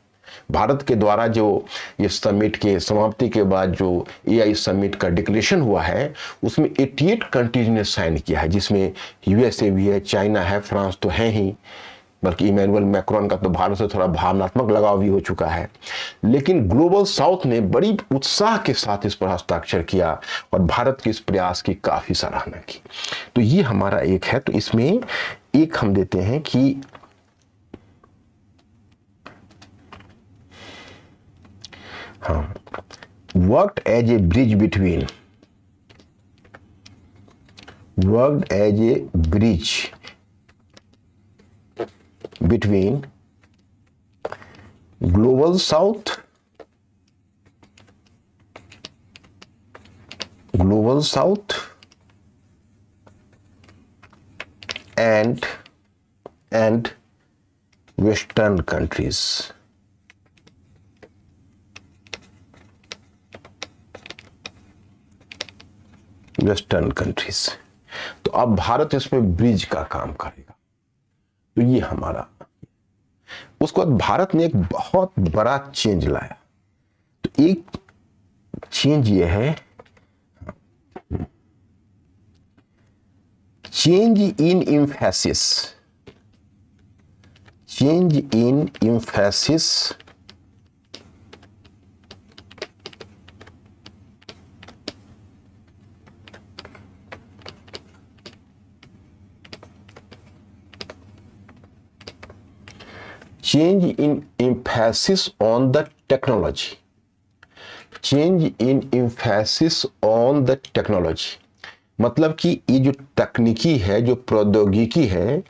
भारत के द्वारा जो ये समिट के समाप्ति के बाद जो एआई समिट का डिक्लेरेशन हुआ है उसमें 88 कंट्रीज ने साइन किया है, जिसमें यूएसए भी है, चाइना है, फ्रांस तो है ही, बल्कि इमैनुअल मैक्रोन का तो भारत से थोड़ा भावनात्मक लगाव भी हो चुका है। लेकिन ग्लोबल साउथ ने बड़ी उत्साह के साथ इस पर हस्ताक्षर किया और भारत के इस प्रयास की काफी सराहना की। तो ये हमारा एक है। तो इसमें एक हम देते हैं कि हाँ, worked as a bridge between global south and western countries। Western countries. तो अब भारत इसमें ब्रिज का काम करेगा। तो ये हमारा, उसके बाद भारत ने एक बहुत बड़ा चेंज लाया। तो एक चेंज ये है, change in emphasis, change in emphasis change in emphasis on the technology, change in emphasis on the technology, मतलब कि ये जो तकनीकी है, जो प्रौद्योगिकी है,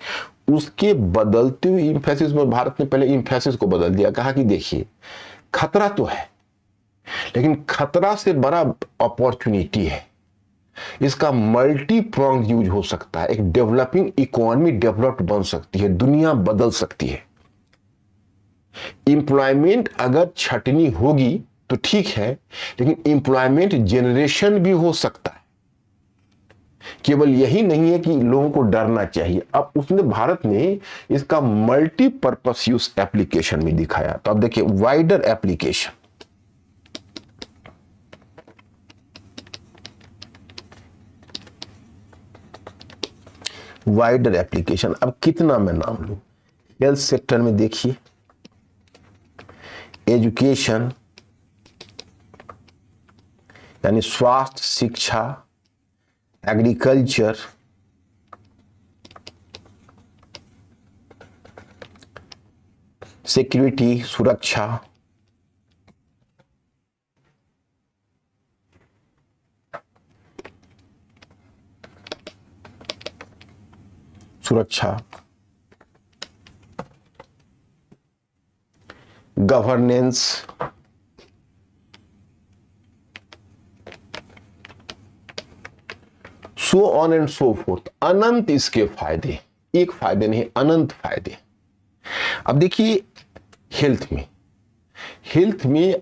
उसके बदलते हुए एम्फेसिस में भारत ने पहले एम्फेसिस को बदल दिया, कहा कि देखिए खतरा तो है लेकिन खतरा से बड़ा अपॉर्चुनिटी है, इसका मल्टी प्रोंग यूज हो सकता है, एक डेवलपिंग इकोनॉमी डेवलप्ड बन सकती है, दुनिया बदल सकती है। एम्प्लॉयमेंट अगर छटनी होगी तो ठीक है, लेकिन एम्प्लॉयमेंट जनरेशन भी हो सकता है। केवल यही नहीं है कि लोगों को डरना चाहिए, अब उसने भारत ने इसका मल्टीपर्पस यूज एप्लीकेशन में दिखाया। तो अब देखिए वाइडर एप्लीकेशन, वाइडर एप्लीकेशन, अब कितना मैं नाम लूं। हेल्थ सेक्टर में देखिए, एजुकेशन यानी स्वास्थ्य, शिक्षा, एग्रीकल्चर, सिक्योरिटी, सुरक्षा, governance, so on and so forth. अनंत इसके फायदे, एक फायदे नहीं, अनंत फायदे। अब देखिए हेल्थ में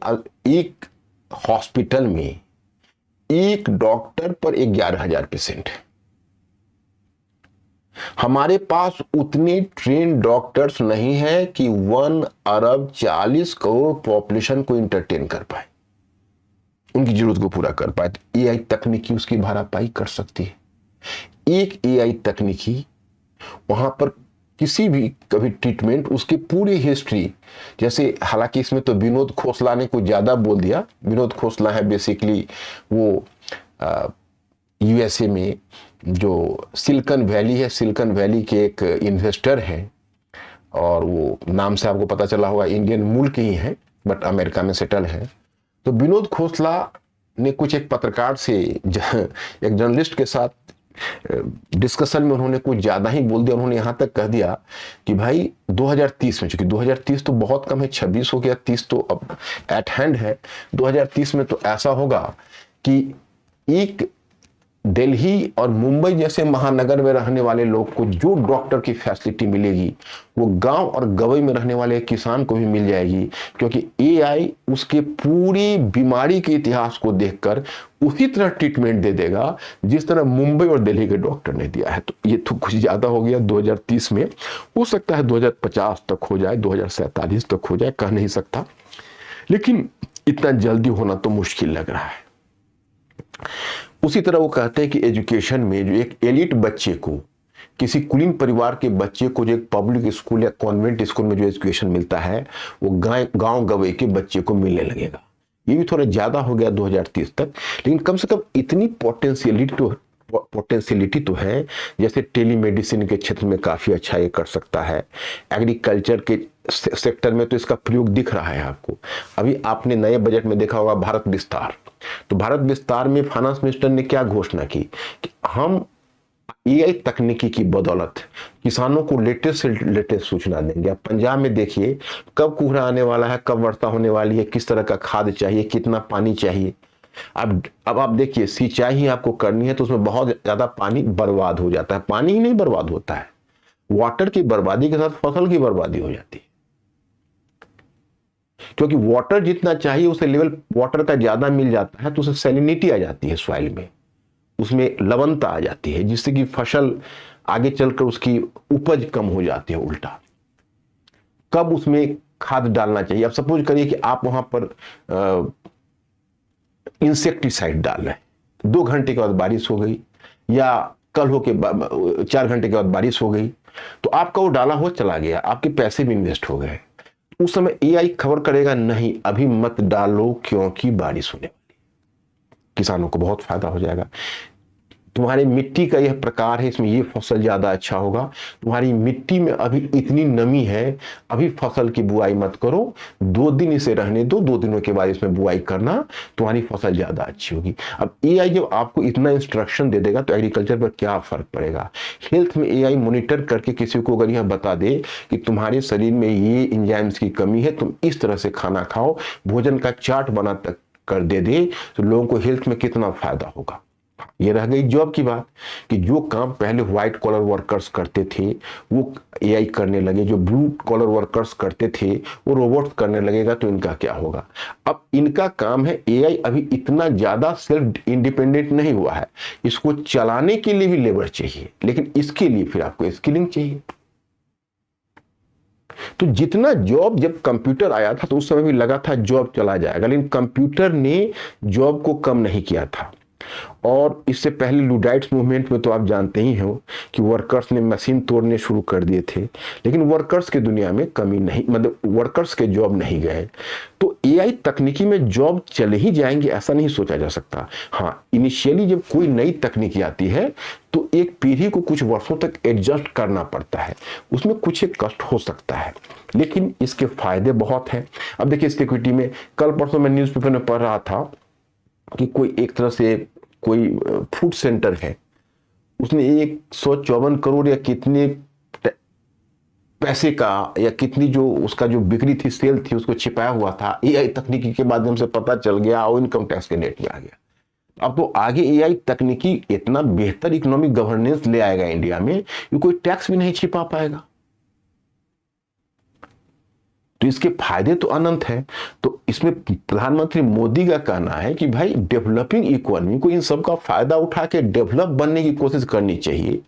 एक हॉस्पिटल में एक डॉक्टर पर 11,000 पेशेंट है। हमारे पास उतने ट्रेन डॉक्टर्स नहीं है कि 1 अरब 40 करोड़ पॉपुलेशन को इंटरटेन कर पाए, उनकी जरूरत को पूरा कर पाए। तो एआई तकनीकी उसकी भरपाई कर सकती है। एक एआई तकनीकी वहां पर किसी भी कभी ट्रीटमेंट, उसकी पूरी हिस्ट्री, जैसे हालांकि इसमें तो विनोद खोसला ने कुछ ज्यादा बोल दिया। विनोद खोसला है बेसिकली वो यूएसए में जो सिलिकॉन वैली है, सिलिकॉन वैली के एक इन्वेस्टर हैं, और वो नाम से आपको पता चला होगा इंडियन मूल के ही हैं बट अमेरिका में सेटल है। तो विनोद खोसला ने कुछ एक पत्रकार से, एक जर्नलिस्ट के साथ डिस्कशन में उन्होंने कुछ ज्यादा ही बोल दिया। उन्होंने यहां तक कह दिया कि भाई 2030 में, चूंकि 2030 तो बहुत कम है, 26 हो गया, 30 तो अब एट हैंड है, 2030 में तो ऐसा होगा कि एक दिल्ली और मुंबई जैसे महानगर में रहने वाले लोग को जो डॉक्टर की फैसिलिटी मिलेगी वो गांव और गवई में रहने वाले किसान को भी मिल जाएगी, क्योंकि एआई उसके पूरी बीमारी के इतिहास को देखकर उसी तरह ट्रीटमेंट दे देगा जिस तरह मुंबई और दिल्ली के डॉक्टर ने दिया है। तो ये तो कुछ ज्यादा हो गया 2030 में, हो सकता है 2050 तक हो जाए, 2047 तक हो जाए, कह नहीं सकता, लेकिन इतना जल्दी होना तो मुश्किल लग रहा है। उसी तरह वो कहते हैं कि एजुकेशन में जो एक एलिट बच्चे को, किसी कुलीन परिवार के बच्चे को जो एक पब्लिक स्कूल या कॉन्वेंट स्कूल में जो एजुकेशन मिलता है वो गांव गवई के बच्चे को मिलने लगेगा। ये भी थोड़ा ज्यादा हो गया 2030 तक, लेकिन कम से कम इतनी पोटेंशियलिटी तो है। जैसे टेलीमेडिसिन के क्षेत्र में काफी अच्छा ये कर सकता है, एग्रीकल्चर के सेक्टर में तो इसका प्रयोग दिख रहा है आपको। अभी आपने नए बजट में देखा होगा भारत विस्तार, तो भारत विस्तार में फाइनेंस मिनिस्टर ने क्या घोषणा की कि हम एआई तकनीकी की बदौलत किसानों को लेटेस्ट से लेटेस्ट सूचना देंगे। आप पंजाब में देखिए कब कोहरा आने वाला है, कब वर्षा होने वाली है, किस तरह का खाद चाहिए, कितना पानी चाहिए। अब आप देखिए सिंचाई ही आपको करनी है तो उसमें बहुत ज्यादा पानी बर्बाद हो जाता है। पानी ही नहीं बर्बाद होता है, वाटर की बर्बादी के साथ फसल की बर्बादी हो जाती है, क्योंकि वाटर जितना चाहिए उसे लेवल वाटर का ज्यादा मिल जाता है तो उसे सैलिनिटी आ जाती है सॉइल में, उसमें लवणता आ जाती है, जिससे कि फसल आगे चलकर उसकी उपज कम हो जाती है। उल्टा कब उसमें खाद डालना चाहिए। अब सपोज करिए कि आप वहां पर इंसेक्टिसाइड डाल रहे हैं, 2 घंटे के बाद बारिश हो गई या कल हो के 4 घंटे के बाद बारिश हो गई, तो आपका वो डाला हुआ चला गया, आपके पैसे भी इन्वेस्ट हो गए। उस समय एआई खबर करेगा नहीं अभी मत डालो क्योंकि बारिश होने वाली। किसानों को बहुत फायदा हो जाएगा। तुम्हारी मिट्टी का यह प्रकार है, इसमें ये फसल ज्यादा अच्छा होगा, तुम्हारी मिट्टी में अभी इतनी नमी है, अभी फसल की बुआई मत करो, 2 दिन इसे रहने दो, 2 दिनों के बाद इसमें बुआई करना, तुम्हारी फसल ज्यादा अच्छी होगी। अब एआई जब आपको इतना इंस्ट्रक्शन दे देगा तो एग्रीकल्चर पर क्या फर्क पड़ेगा। हेल्थ में एआई मॉनिटर करके किसी को अगर यह बता दे कि तुम्हारे शरीर में ये एंजाइम्स की कमी है, तुम इस तरह से खाना खाओ, भोजन का चार्ट बना तक कर दे तो लोगों को हेल्थ में कितना फायदा होगा। ये रह गई जॉब की बात कि जो काम पहले व्हाइट कॉलर वर्कर्स करते थे वो एआई करने लगे, जो ब्लू कॉलर वर्कर्स करते थे वो रोबोट करने लगेगा, तो इनका क्या होगा। अब इनका काम है, एआई अभी इतना ज्यादा सेल्फ इंडिपेंडेंट नहीं हुआ है, इसको चलाने के लिए भी लेबर चाहिए, लेकिन इसके लिए फिर आपको स्किलिंग चाहिए। तो जितना जॉब, जब कंप्यूटर आया था तो उस समय भी लगा था जॉब चला जाएगा, लेकिन कंप्यूटर ने जॉब को कम नहीं किया था। और इससे पहले लुडाइट्स मूवमेंट में तो आप जानते ही हो कि वर्कर्स ने मशीन तोड़ने शुरू कर दिए थे, लेकिन वर्कर्स की दुनिया में कमी नहीं, मतलब वर्कर्स के जॉब नहीं गए। तो एआई तकनीकी में जॉब चले ही जाएंगे ऐसा नहीं सोचा जा सकता। हाँ, इनिशियली जब कोई नई तकनीकी आती है तो एक पीढ़ी को कुछ वर्षों तक एडजस्ट करना पड़ता है, उसमें कुछ एक कष्ट हो सकता है, लेकिन इसके फायदे बहुत हैं। अब देखिए सिक्योरिटी में, कल परसों मैं न्यूज़पेपर में पढ़ रहा था कि कोई एक तरह से कोई फूड सेंटर है, उसने 154 करोड़ या कितने पैसे का या कितनी जो उसका जो बिक्री थी, सेल थी, उसको छिपाया हुआ था। एआई तकनीकी के माध्यम से पता चल गया और इनकम टैक्स के नेट में आ गया। अब तो आगे एआई तकनीकी इतना बेहतर इकोनॉमिक गवर्नेंस ले आएगा इंडिया में कि कोई टैक्स भी नहीं छिपा पाएगा। तो इसके फायदे तो अनंत हैं। तो इसमें प्रधानमंत्री मोदी का कहना है कि भाई डेवलपिंग इकोनॉमी को इन सब का फायदा उठा के डेवलप बनने की कोशिश करनी चाहिए।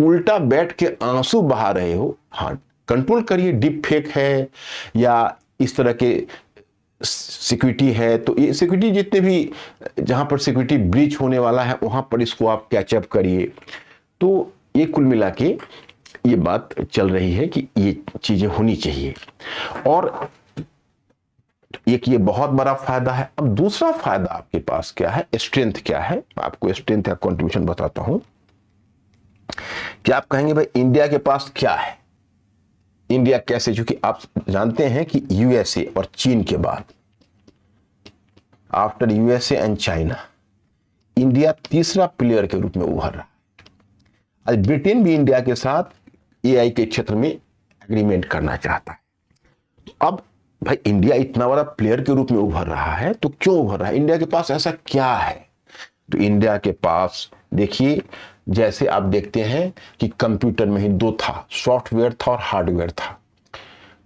उल्टा बैठ के आंसू बहा रहे हो, हाँ कंट्रोल करिए। डीप फेक है या इस तरह के सिक्योरिटी है, तो ये सिक्योरिटी जितने भी जहां पर सिक्योरिटी ब्रीच होने वाला है वहां पर इसको आप कैचअप करिए। तो ये कुल मिला के ये बात चल रही है कि ये चीजें होनी चाहिए, और एक ये बहुत बड़ा फायदा है। अब दूसरा फायदा आपके पास क्या है, स्ट्रेंथ क्या है, आपको स्ट्रेंथ या कंट्रीब्यूशन बताता हूं। क्या आप कहेंगे भाई इंडिया के पास क्या है, इंडिया कैसे, क्योंकि आप जानते हैं कि यूएसए और चीन के बाद, after USA and China, India तीसरा प्लेयर के रूप में उभर रहा है। आज ब्रिटेन भी इंडिया के साथ एआई के क्षेत्र में एग्रीमेंट करना चाहता है। तो अब भाई इंडिया इतना बड़ा प्लेयर के रूप में उभर रहा है, तो क्यों उभर रहा है, इंडिया के पास ऐसा क्या है। तो इंडिया के पास देखिए, जैसे आप देखते हैं कि कंप्यूटर में ही 2 था, सॉफ्टवेयर था और हार्डवेयर था।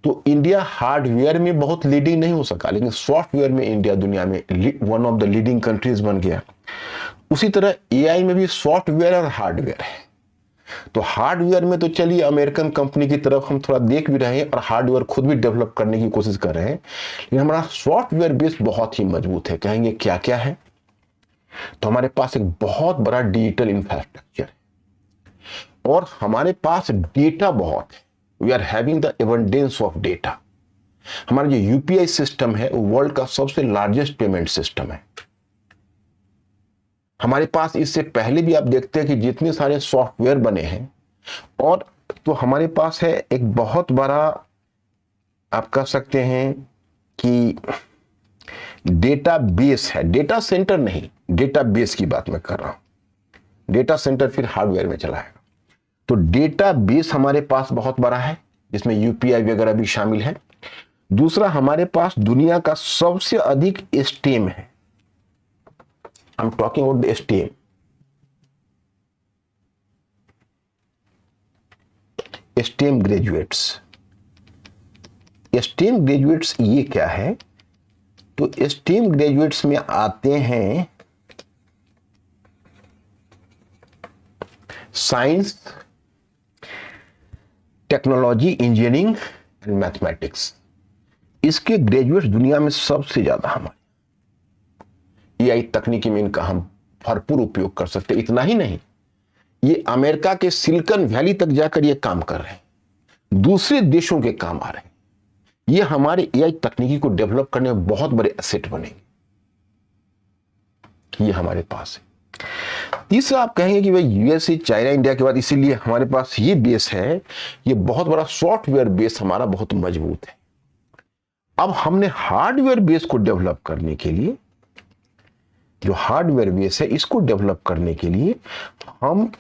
तो इंडिया हार्डवेयर में बहुत लीडिंग नहीं हो सका, लेकिन सॉफ्टवेयर में इंडिया दुनिया में one of the leading countries बन गया। उसी तरह एआई में भी सॉफ्टवेयर और हार्डवेयर है। तो हार्डवेयर में तो चलिए अमेरिकन कंपनी की तरफ हम थोड़ा देख भी रहे हैं और हार्डवेयर खुद भी डेवलप करने की कोशिश कर रहे हैं, लेकिन हमारा सॉफ्टवेयर बेस बहुत ही मजबूत है। कहेंगे क्या क्या है, तो हमारे पास एक बहुत बड़ा डिजिटल इंफ्रास्ट्रक्चर है और हमारे पास डेटा बहुत है। We are having the abundance of data. हमारा जो यूपीआई सिस्टम है वो वर्ल्ड का सबसे लार्जेस्ट पेमेंट सिस्टम है। हमारे पास इससे पहले भी आप देखते हैं कि जितने सारे सॉफ्टवेयर बने हैं, और तो हमारे पास है एक बहुत बड़ा, आप कह सकते हैं कि डेटा बेस है, डेटा सेंटर नहीं, डेटा बेस की बात मैं कर रहा हूं। डेटा सेंटर फिर हार्डवेयर में चला है। तो डेटा बेस हमारे पास बहुत बड़ा है, जिसमें यूपीआई वगैरह भी शामिल है। दूसरा, हमारे पास दुनिया का सबसे अधिक स्टेम है। I'm talking about the STEM. STEM graduates. STEM graduates ये क्या है, तो STEM ग्रेजुएट्स में आते हैं science, technology, engineering and mathematics. इसके ग्रेजुएट्स दुनिया में सबसे ज्यादा हमारे। एआई तकनीकी में इनका हम भरपूर उपयोग कर सकते हैं। इतना ही नहीं, ये अमेरिका के सिलिकॉन वैली तक जाकर ये काम कर रहे हैं, दूसरे देशों के काम आ रहे हैं। ये हमारे एआई तकनीकी को डेवलप करने में बहुत बड़े एसेट बनेंगे। ये हमारे पास है। तीसरा आप कहेंगे कि भाई यूएसए, चाइना, इंडिया के बाद इसीलिए हमारे पास ये बेस है, ये बहुत बड़ा सॉफ्टवेयर बेस हमारा बहुत मजबूत है। अब हमने हार्डवेयर बेस को डेवलप करने के लिए, जो हार्डवेयर बेस है इसको डेवलप करने के लिए हम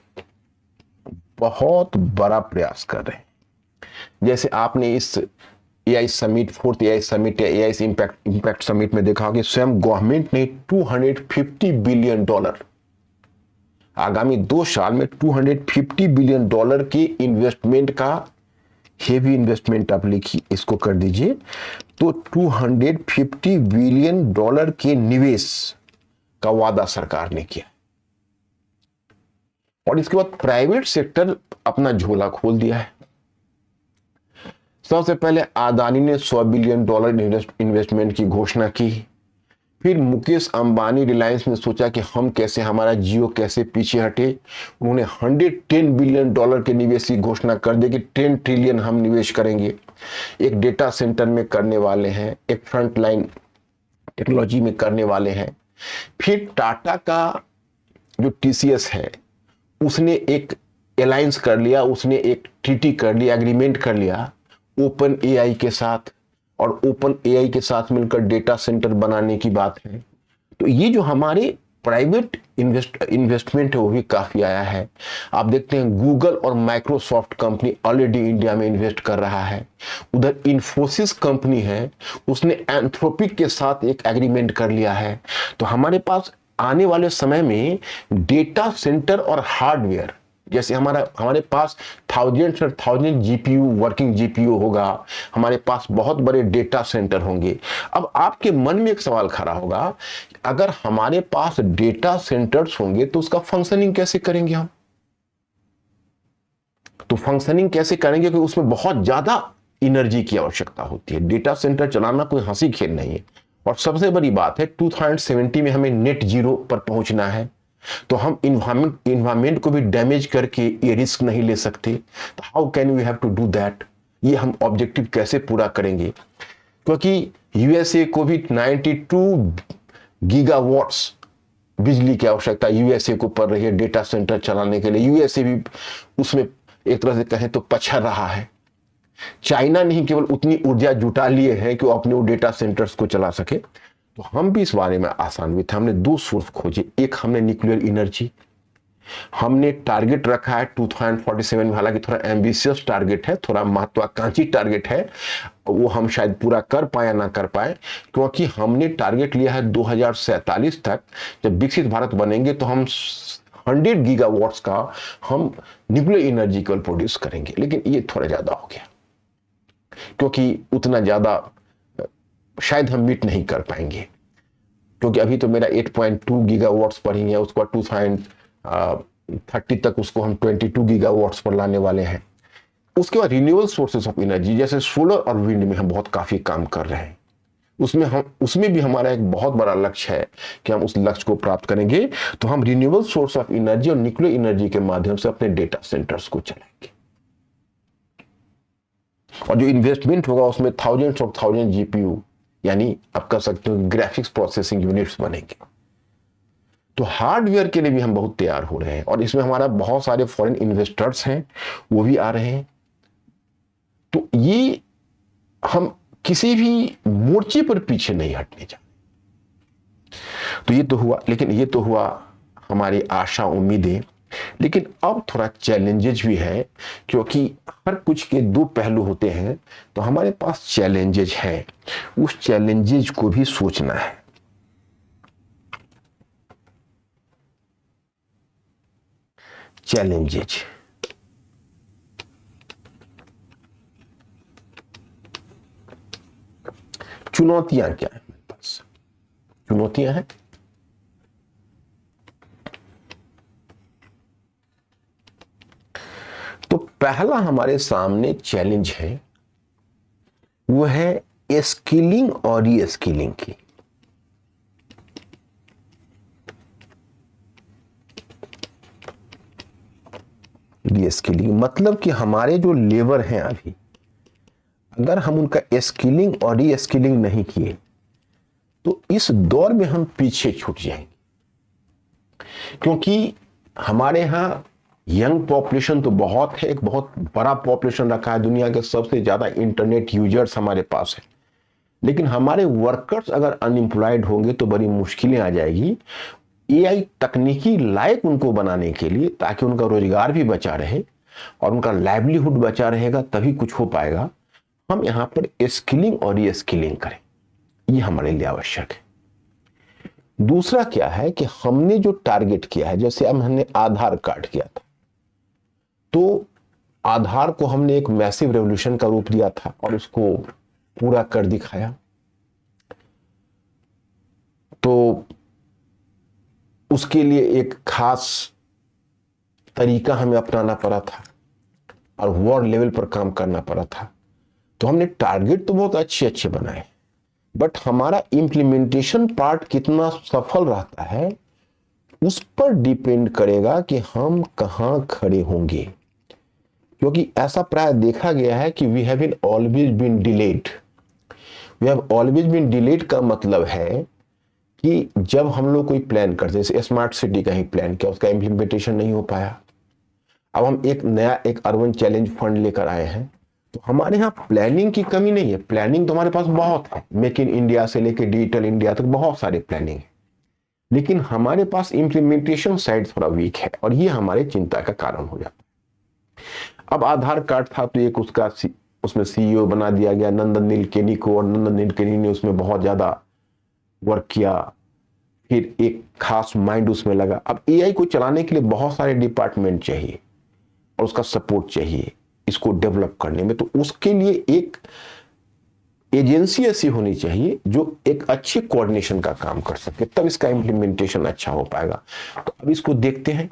बहुत बड़ा प्रयास कर रहे हैं। जैसे आपने इस AI summit, fourth AI summit या एआई इंपैक्ट समिट में देखा कि स्वयं गवर्नमेंट ने $250 बिलियन आगामी 2 साल में $250 बिलियन के इन्वेस्टमेंट का, हेवी इन्वेस्टमेंट आप लिखिए, इसको कर दीजिए, तो $250 बिलियन के निवेश का वादा सरकार ने किया। और इसके बाद प्राइवेट सेक्टर अपना झोला खोल दिया है। सबसे पहले अदानी ने $100 बिलियन इन्वेस्टमेंट की घोषणा की। फिर मुकेश अंबानी रिलायंस ने सोचा कि हम कैसे, हमारा जियो कैसे पीछे हटे। उन्होंने $110 बिलियन के निवेश की घोषणा कर दी कि 10 ट्रिलियन हम निवेश करेंगे। एक डेटा सेंटर में करने वाले हैं, एक फ्रंट लाइन टेक्नोलॉजी में करने वाले हैं। फिर टाटा का जो टीसीएस है उसने एक अलायंस कर लिया, उसने एक ट्रीटी कर लिया, एग्रीमेंट कर लिया ओपन एआई के साथ, और ओपन एआई के साथ मिलकर डेटा सेंटर बनाने की बात है। तो ये जो हमारे प्राइवेट इन्वेस्टमेंट है वो भी काफी आया है। आप देखते हैं गूगल और माइक्रोसॉफ्ट कंपनी ऑलरेडी इंडिया में इन्वेस्ट कर रहा है। उधर इन्फोसिस कंपनी है, उसने एंथ्रोपिक के साथ एक एग्रीमेंट कर लिया है। तो हमारे पास आने वाले समय में डेटा सेंटर और हार्डवेयर, जैसे हमारे पास थाउजेंड्स और थाउजेंड जीपीयू, वर्किंग जीपीयू होगा, हमारे पास बहुत बड़े डेटा सेंटर होंगे। अब आपके मन में एक सवाल खड़ा होगा, अगर हमारे पास डेटा सेंटर्स होंगे तो उसका फंक्शनिंग कैसे करेंगे हम? तो फंक्शनिंग कैसे करेंगे कि उसमें बहुत ज्यादा एनर्जी की आवश्यकता होती है। डेटा सेंटर चलाना कोई हंसी खेल नहीं है। और सबसे बड़ी बात है 2070 में हमें नेट जीरो पर पहुंचना है, तो हम इन्वायरमेंट को भी डैमेज करके ये रिस्क नहीं ले सकते। तो how can we have to do that? ये हम ऑब्जेक्टिव कैसे पूरा करेंगे? क्योंकि यूएसए को भी 92 गीगावाट्स बिजली की आवश्यकता यूएसए को पड़ रही है डेटा सेंटर चलाने के लिए। यूएसए भी उसमें एक तरह से कहें तो पछड़ रहा है। चाइना नहीं केवल उतनी ऊर्जा जुटा लिए है कि वो अपने वो डेटा सेंटर्स को चला सके। तो हम भी इस बारे में आसान्वित हैं। हमने 2 सोर्स खोजे। एक हमने न्यूक्लियर एनर्जी, हमने टारगेट रखा है 2047 में, हालांकि थोड़ा एम्बिशियस टारगेट है, थोड़ा महत्वाकांक्षी टारगेट है, वो हम शायद पूरा कर पाए या ना कर पाए, क्योंकि हमने टारगेट लिया है 2047 तक जब विकसित भारत बनेंगे तो हम 100 गीगावाट्स का हम न्यूक्लियर एनर्जी केवल प्रोड्यूस करेंगे। लेकिन ये थोड़ा ज्यादा हो गया, क्योंकि उतना ज्यादा शायद हम मीट नहीं कर पाएंगे, क्योंकि अभी तो मेरा 8.2 गीगावाट्स पर ही है। उसको 2030 तक उसको हम 22 गीगावाट्स पर लाने वाले हैं। उसके बाद रिन्यूएबल सोर्सेस ऑफ एनर्जी जैसे सोलर और विंड में हम बहुत काफी काम कर रहे हैं। उसमें भी हमारा एक बहुत बड़ा लक्ष्य है कि हम उस लक्ष्य को प्राप्त करेंगे। तो हम रिन्यूएबल सोर्स ऑफ एनर्जी और न्यूक्लियर एनर्जी के माध्यम से अपने डेटा सेंटर्स को चलाएंगे। और जो इन्वेस्टमेंट होगा उसमें थाउजेंड्स ऑफ थाउजेंड जीपीयू, यानी आप कह सकते हो ग्राफिक्स प्रोसेसिंग यूनिट्स बनेंगे। तो हार्डवेयर के लिए भी हम बहुत तैयार हो रहे हैं, और इसमें हमारा बहुत सारे फॉरेन इन्वेस्टर्स हैं, वो भी आ रहे हैं। तो ये हम किसी भी मोर्चे पर पीछे नहीं हटने चाहते। तो ये तो हुआ, लेकिन ये तो हुआ हमारी आशा उम्मीदें। लेकिन अब थोड़ा चैलेंजेस भी है, क्योंकि हर कुछ के 2 पहलू होते हैं। तो हमारे पास चैलेंजेस है, उस चैलेंजेस को भी सोचना है। चैलेंजेस, चुनौतियां क्या है? मेरे पास चुनौतियां हैं। तो पहला हमारे सामने चैलेंज है, वो है स्किलिंग और री स्किलिंग की। रीस्किलिंग मतलब कि हमारे जो लेबर हैं अभी, अगर हम उनका स्किलिंग और रीस्किलिंग नहीं किए तो इस दौर में हम पीछे छूट जाएंगे। क्योंकि हमारे यहाँ यंग पॉपुलेशन तो बहुत है, एक बहुत बड़ा पॉपुलेशन रखा है, दुनिया के सबसे ज्यादा इंटरनेट यूजर्स हमारे पास है, लेकिन हमारे वर्कर्स अगर अनएम्प्लॉयड होंगे तो बड़ी मुश्किलें आ जाएगी एआई तकनीकी लायक उनको बनाने के लिए, ताकि उनका रोजगार भी बचा रहे और उनका लाइवलीहुड बचा रहेगा, तभी कुछ हो पाएगा। हम यहाँ पर स्किलिंग और रीस्किलिंग करें, ये हमारे लिए आवश्यक है। दूसरा क्या है कि हमने जो टारगेट किया है, जैसे अब हमने आधार कार्ड किया था, तो आधार को हमने एक मैसिव रेवोल्यूशन का रूप दिया था और उसको पूरा कर दिखाया। तो उसके लिए एक खास तरीका हमें अपनाना पड़ा था और वर्ल्ड लेवल पर काम करना पड़ा था। तो हमने टारगेट तो बहुत अच्छे अच्छे बनाए, बट हमारा इंप्लीमेंटेशन पार्ट कितना सफल रहता है उस पर डिपेंड करेगा कि हम कहां खड़े होंगे। क्योंकि ऐसा प्राय देखा गया है कि we have been always been delayed. We have always been delayed का मतलब है कि जब हम लोग कोई प्लान करते, जैसे स्मार्ट सिटी का ही प्लान किया, उसका इंप्लीमेंटेशन नहीं हो पाया। अब हम एक नया एक अर्बन चैलेंज फंड लेकर आए हैं, तो हमारे यहाँ प्लानिंग की कमी नहीं है, प्लानिंग तो हमारे पास बहुत है, मेक इन इंडिया से लेकर डिजिटल इंडिया तक बहुत सारे प्लानिंग है, लेकिन हमारे पास इंप्लीमेंटेशन साइड थोड़ा वीक है और ये हमारे चिंता का कारण हो जाता है। अब आधार कार्ड था तो एक उसमें सीईओ बना दिया गया नंदन नीलकेनी को, और नंदन नीलकेनी ने उसमें बहुत ज्यादा वर्क किया, फिर एक खास माइंड उसमें लगा। अब एआई को चलाने के लिए बहुत सारे डिपार्टमेंट चाहिए और उसका सपोर्ट चाहिए इसको डेवलप करने में, तो उसके लिए एक एजेंसी ऐसी होनी चाहिए जो एक अच्छे कोऑर्डिनेशन का काम कर सके, तब इसका इंप्लीमेंटेशन अच्छा हो पाएगा। तो अब इसको देखते हैं।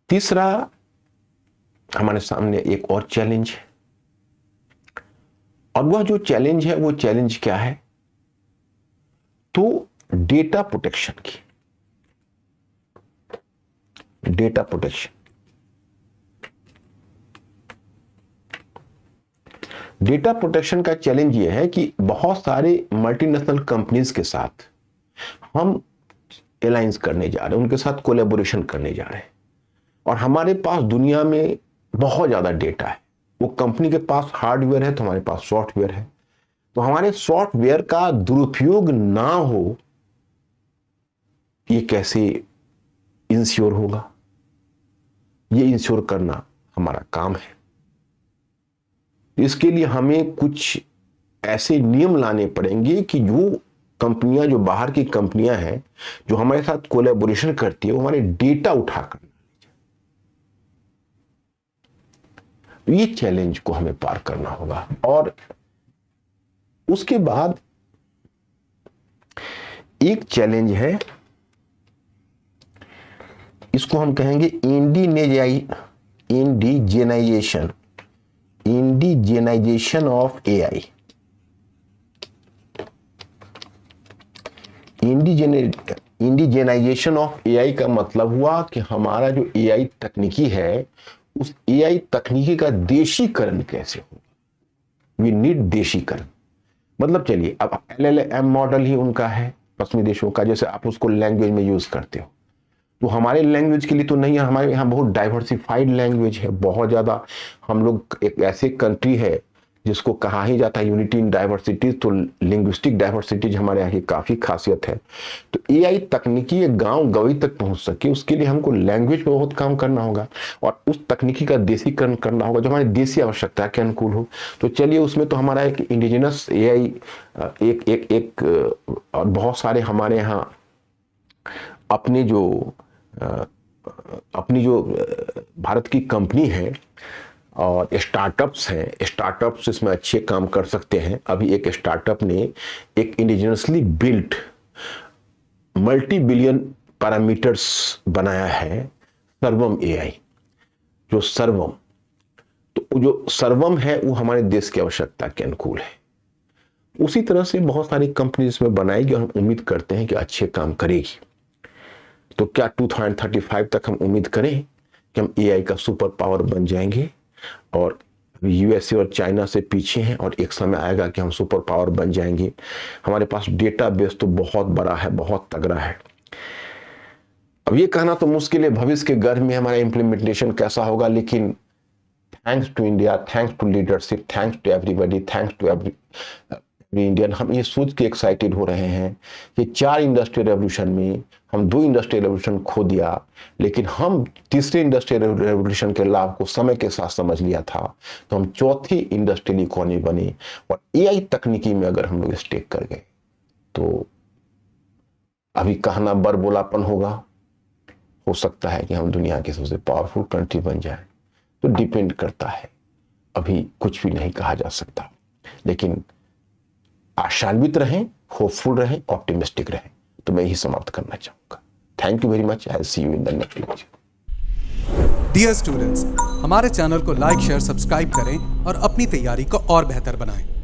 तीसरा हमारे सामने एक और चैलेंज है, और वह जो चैलेंज है वो चैलेंज क्या है, तो डेटा प्रोटेक्शन की। डेटा प्रोटेक्शन, डेटा प्रोटेक्शन का चैलेंज यह है कि बहुत सारे मल्टीनेशनल कंपनीज के साथ हम अलायंस करने जा रहे हैं, उनके साथ कोलैबोरेशन करने जा रहे हैं, और हमारे पास दुनिया में बहुत ज्यादा डेटा है। वो कंपनी के पास हार्डवेयर है तो हमारे पास सॉफ्टवेयर है, तो हमारे सॉफ्टवेयर का दुरुपयोग ना हो ये कैसे इंश्योर होगा, ये इंश्योर करना हमारा काम है। इसके लिए हमें कुछ ऐसे नियम लाने पड़ेंगे कि जो कंपनियां, जो बाहर की कंपनियां हैं जो हमारे साथ कोलैबोरेशन करती है, वो हमारे डेटा उठाकर, ये चैलेंज को हमें पार करना होगा। और उसके बाद एक चैलेंज है, इसको हम कहेंगे इंडिजेनाइजेशन ऑफ एआई। इंडिजेनाइजेशन ऑफ एआई का मतलब हुआ कि हमारा जो एआई तकनीकी है, उस एआई तकनीकी का देशीकरण कैसे हो। वी नीड देशीकरण, मतलब चलिए अब LLM मॉडल ही उनका है पश्चिमी देशों का, जैसे आप उसको लैंग्वेज में यूज करते हो, तो हमारे लैंग्वेज के लिए तो नहीं है। हमारे यहाँ बहुत डाइवर्सिफाइड लैंग्वेज है, बहुत ज्यादा। हम लोग एक ऐसे कंट्री है जिसको कहा ही जाता है यूनिटी इन डाइवर्सिटीज, तो लिंग्विस्टिक डाइवर्सिटीज हमारे यहाँ की काफी खासियत है। तो एआई तकनीकी एक गांव गवई तक पहुंच सके, उसके लिए हमको लैंग्वेज पे बहुत काम करना होगा और उस तकनीकी का देशीकरण करना होगा जो हमारी देशी आवश्यकता के अनुकूल हो। तो चलिए उसमें तो हमारा एक इंडिजिनस एआई एक और बहुत सारे हमारे यहाँ अपनी जो भारत की कंपनी है और स्टार्टअप्स हैं, स्टार्टअप्स इसमें अच्छे काम कर सकते हैं। अभी एक स्टार्टअप ने एक indigenously built multi billion parameters बनाया है, सर्वम एआई। जो सर्वम है वो हमारे देश की आवश्यकता के अनुकूल है। उसी तरह से बहुत सारी कंपनी इसमें बनाएगी और हम उम्मीद करते हैं कि अच्छे काम करेगी। तो क्या 2035 तक हम उम्मीद करें कि हम एआई का सुपर पावर बन जाएंगे? और यूएसए और चाइना से पीछे हैं और एक समय आएगा कि हम सुपर पावर बन जाएंगे। हमारे पास डेटा बेस तो बहुत बड़ा है, बहुत तगड़ा है। अब ये कहना तो मुश्किल है भविष्य के गर्भ में हमारा इम्प्लीमेंटेशन कैसा होगा, लेकिन thanks to India, thanks to leadership, thanks to everybody, thanks to every Indian, हम ये सोच के एक्साइटेड हो रहे हैं कि 4 इंडस्ट्रियल रेवोल्यूशन में हम 2 इंडस्ट्रियल रेवोल्यूशन खो दिया, लेकिन हम तीसरे इंडस्ट्रियल रेवोल्यूशन के लाभ को समय के साथ समझ लिया था, तो हम चौथी इंडस्ट्रियल इकोनॉमी बने। और एआई तकनीकी में अगर हम लोग स्टेक कर गए तो अभी कहना बड़बोलापन होगा, हो सकता है कि हम दुनिया की सबसे पावरफुल कंट्री बन जाए, तो डिपेंड करता है, अभी कुछ भी नहीं कहा जा सकता। लेकिन आशान्वित रहें, होपफुल रहें, ऑप्टिमिस्टिक रहें, तो मैं यही समाप्त करना चाहूंगा। Thank you very much. I will see you in the next video. Dear students, हमारे चैनल को लाइक, शेयर, सब्सक्राइब करें और अपनी तैयारी को और बेहतर बनाएं।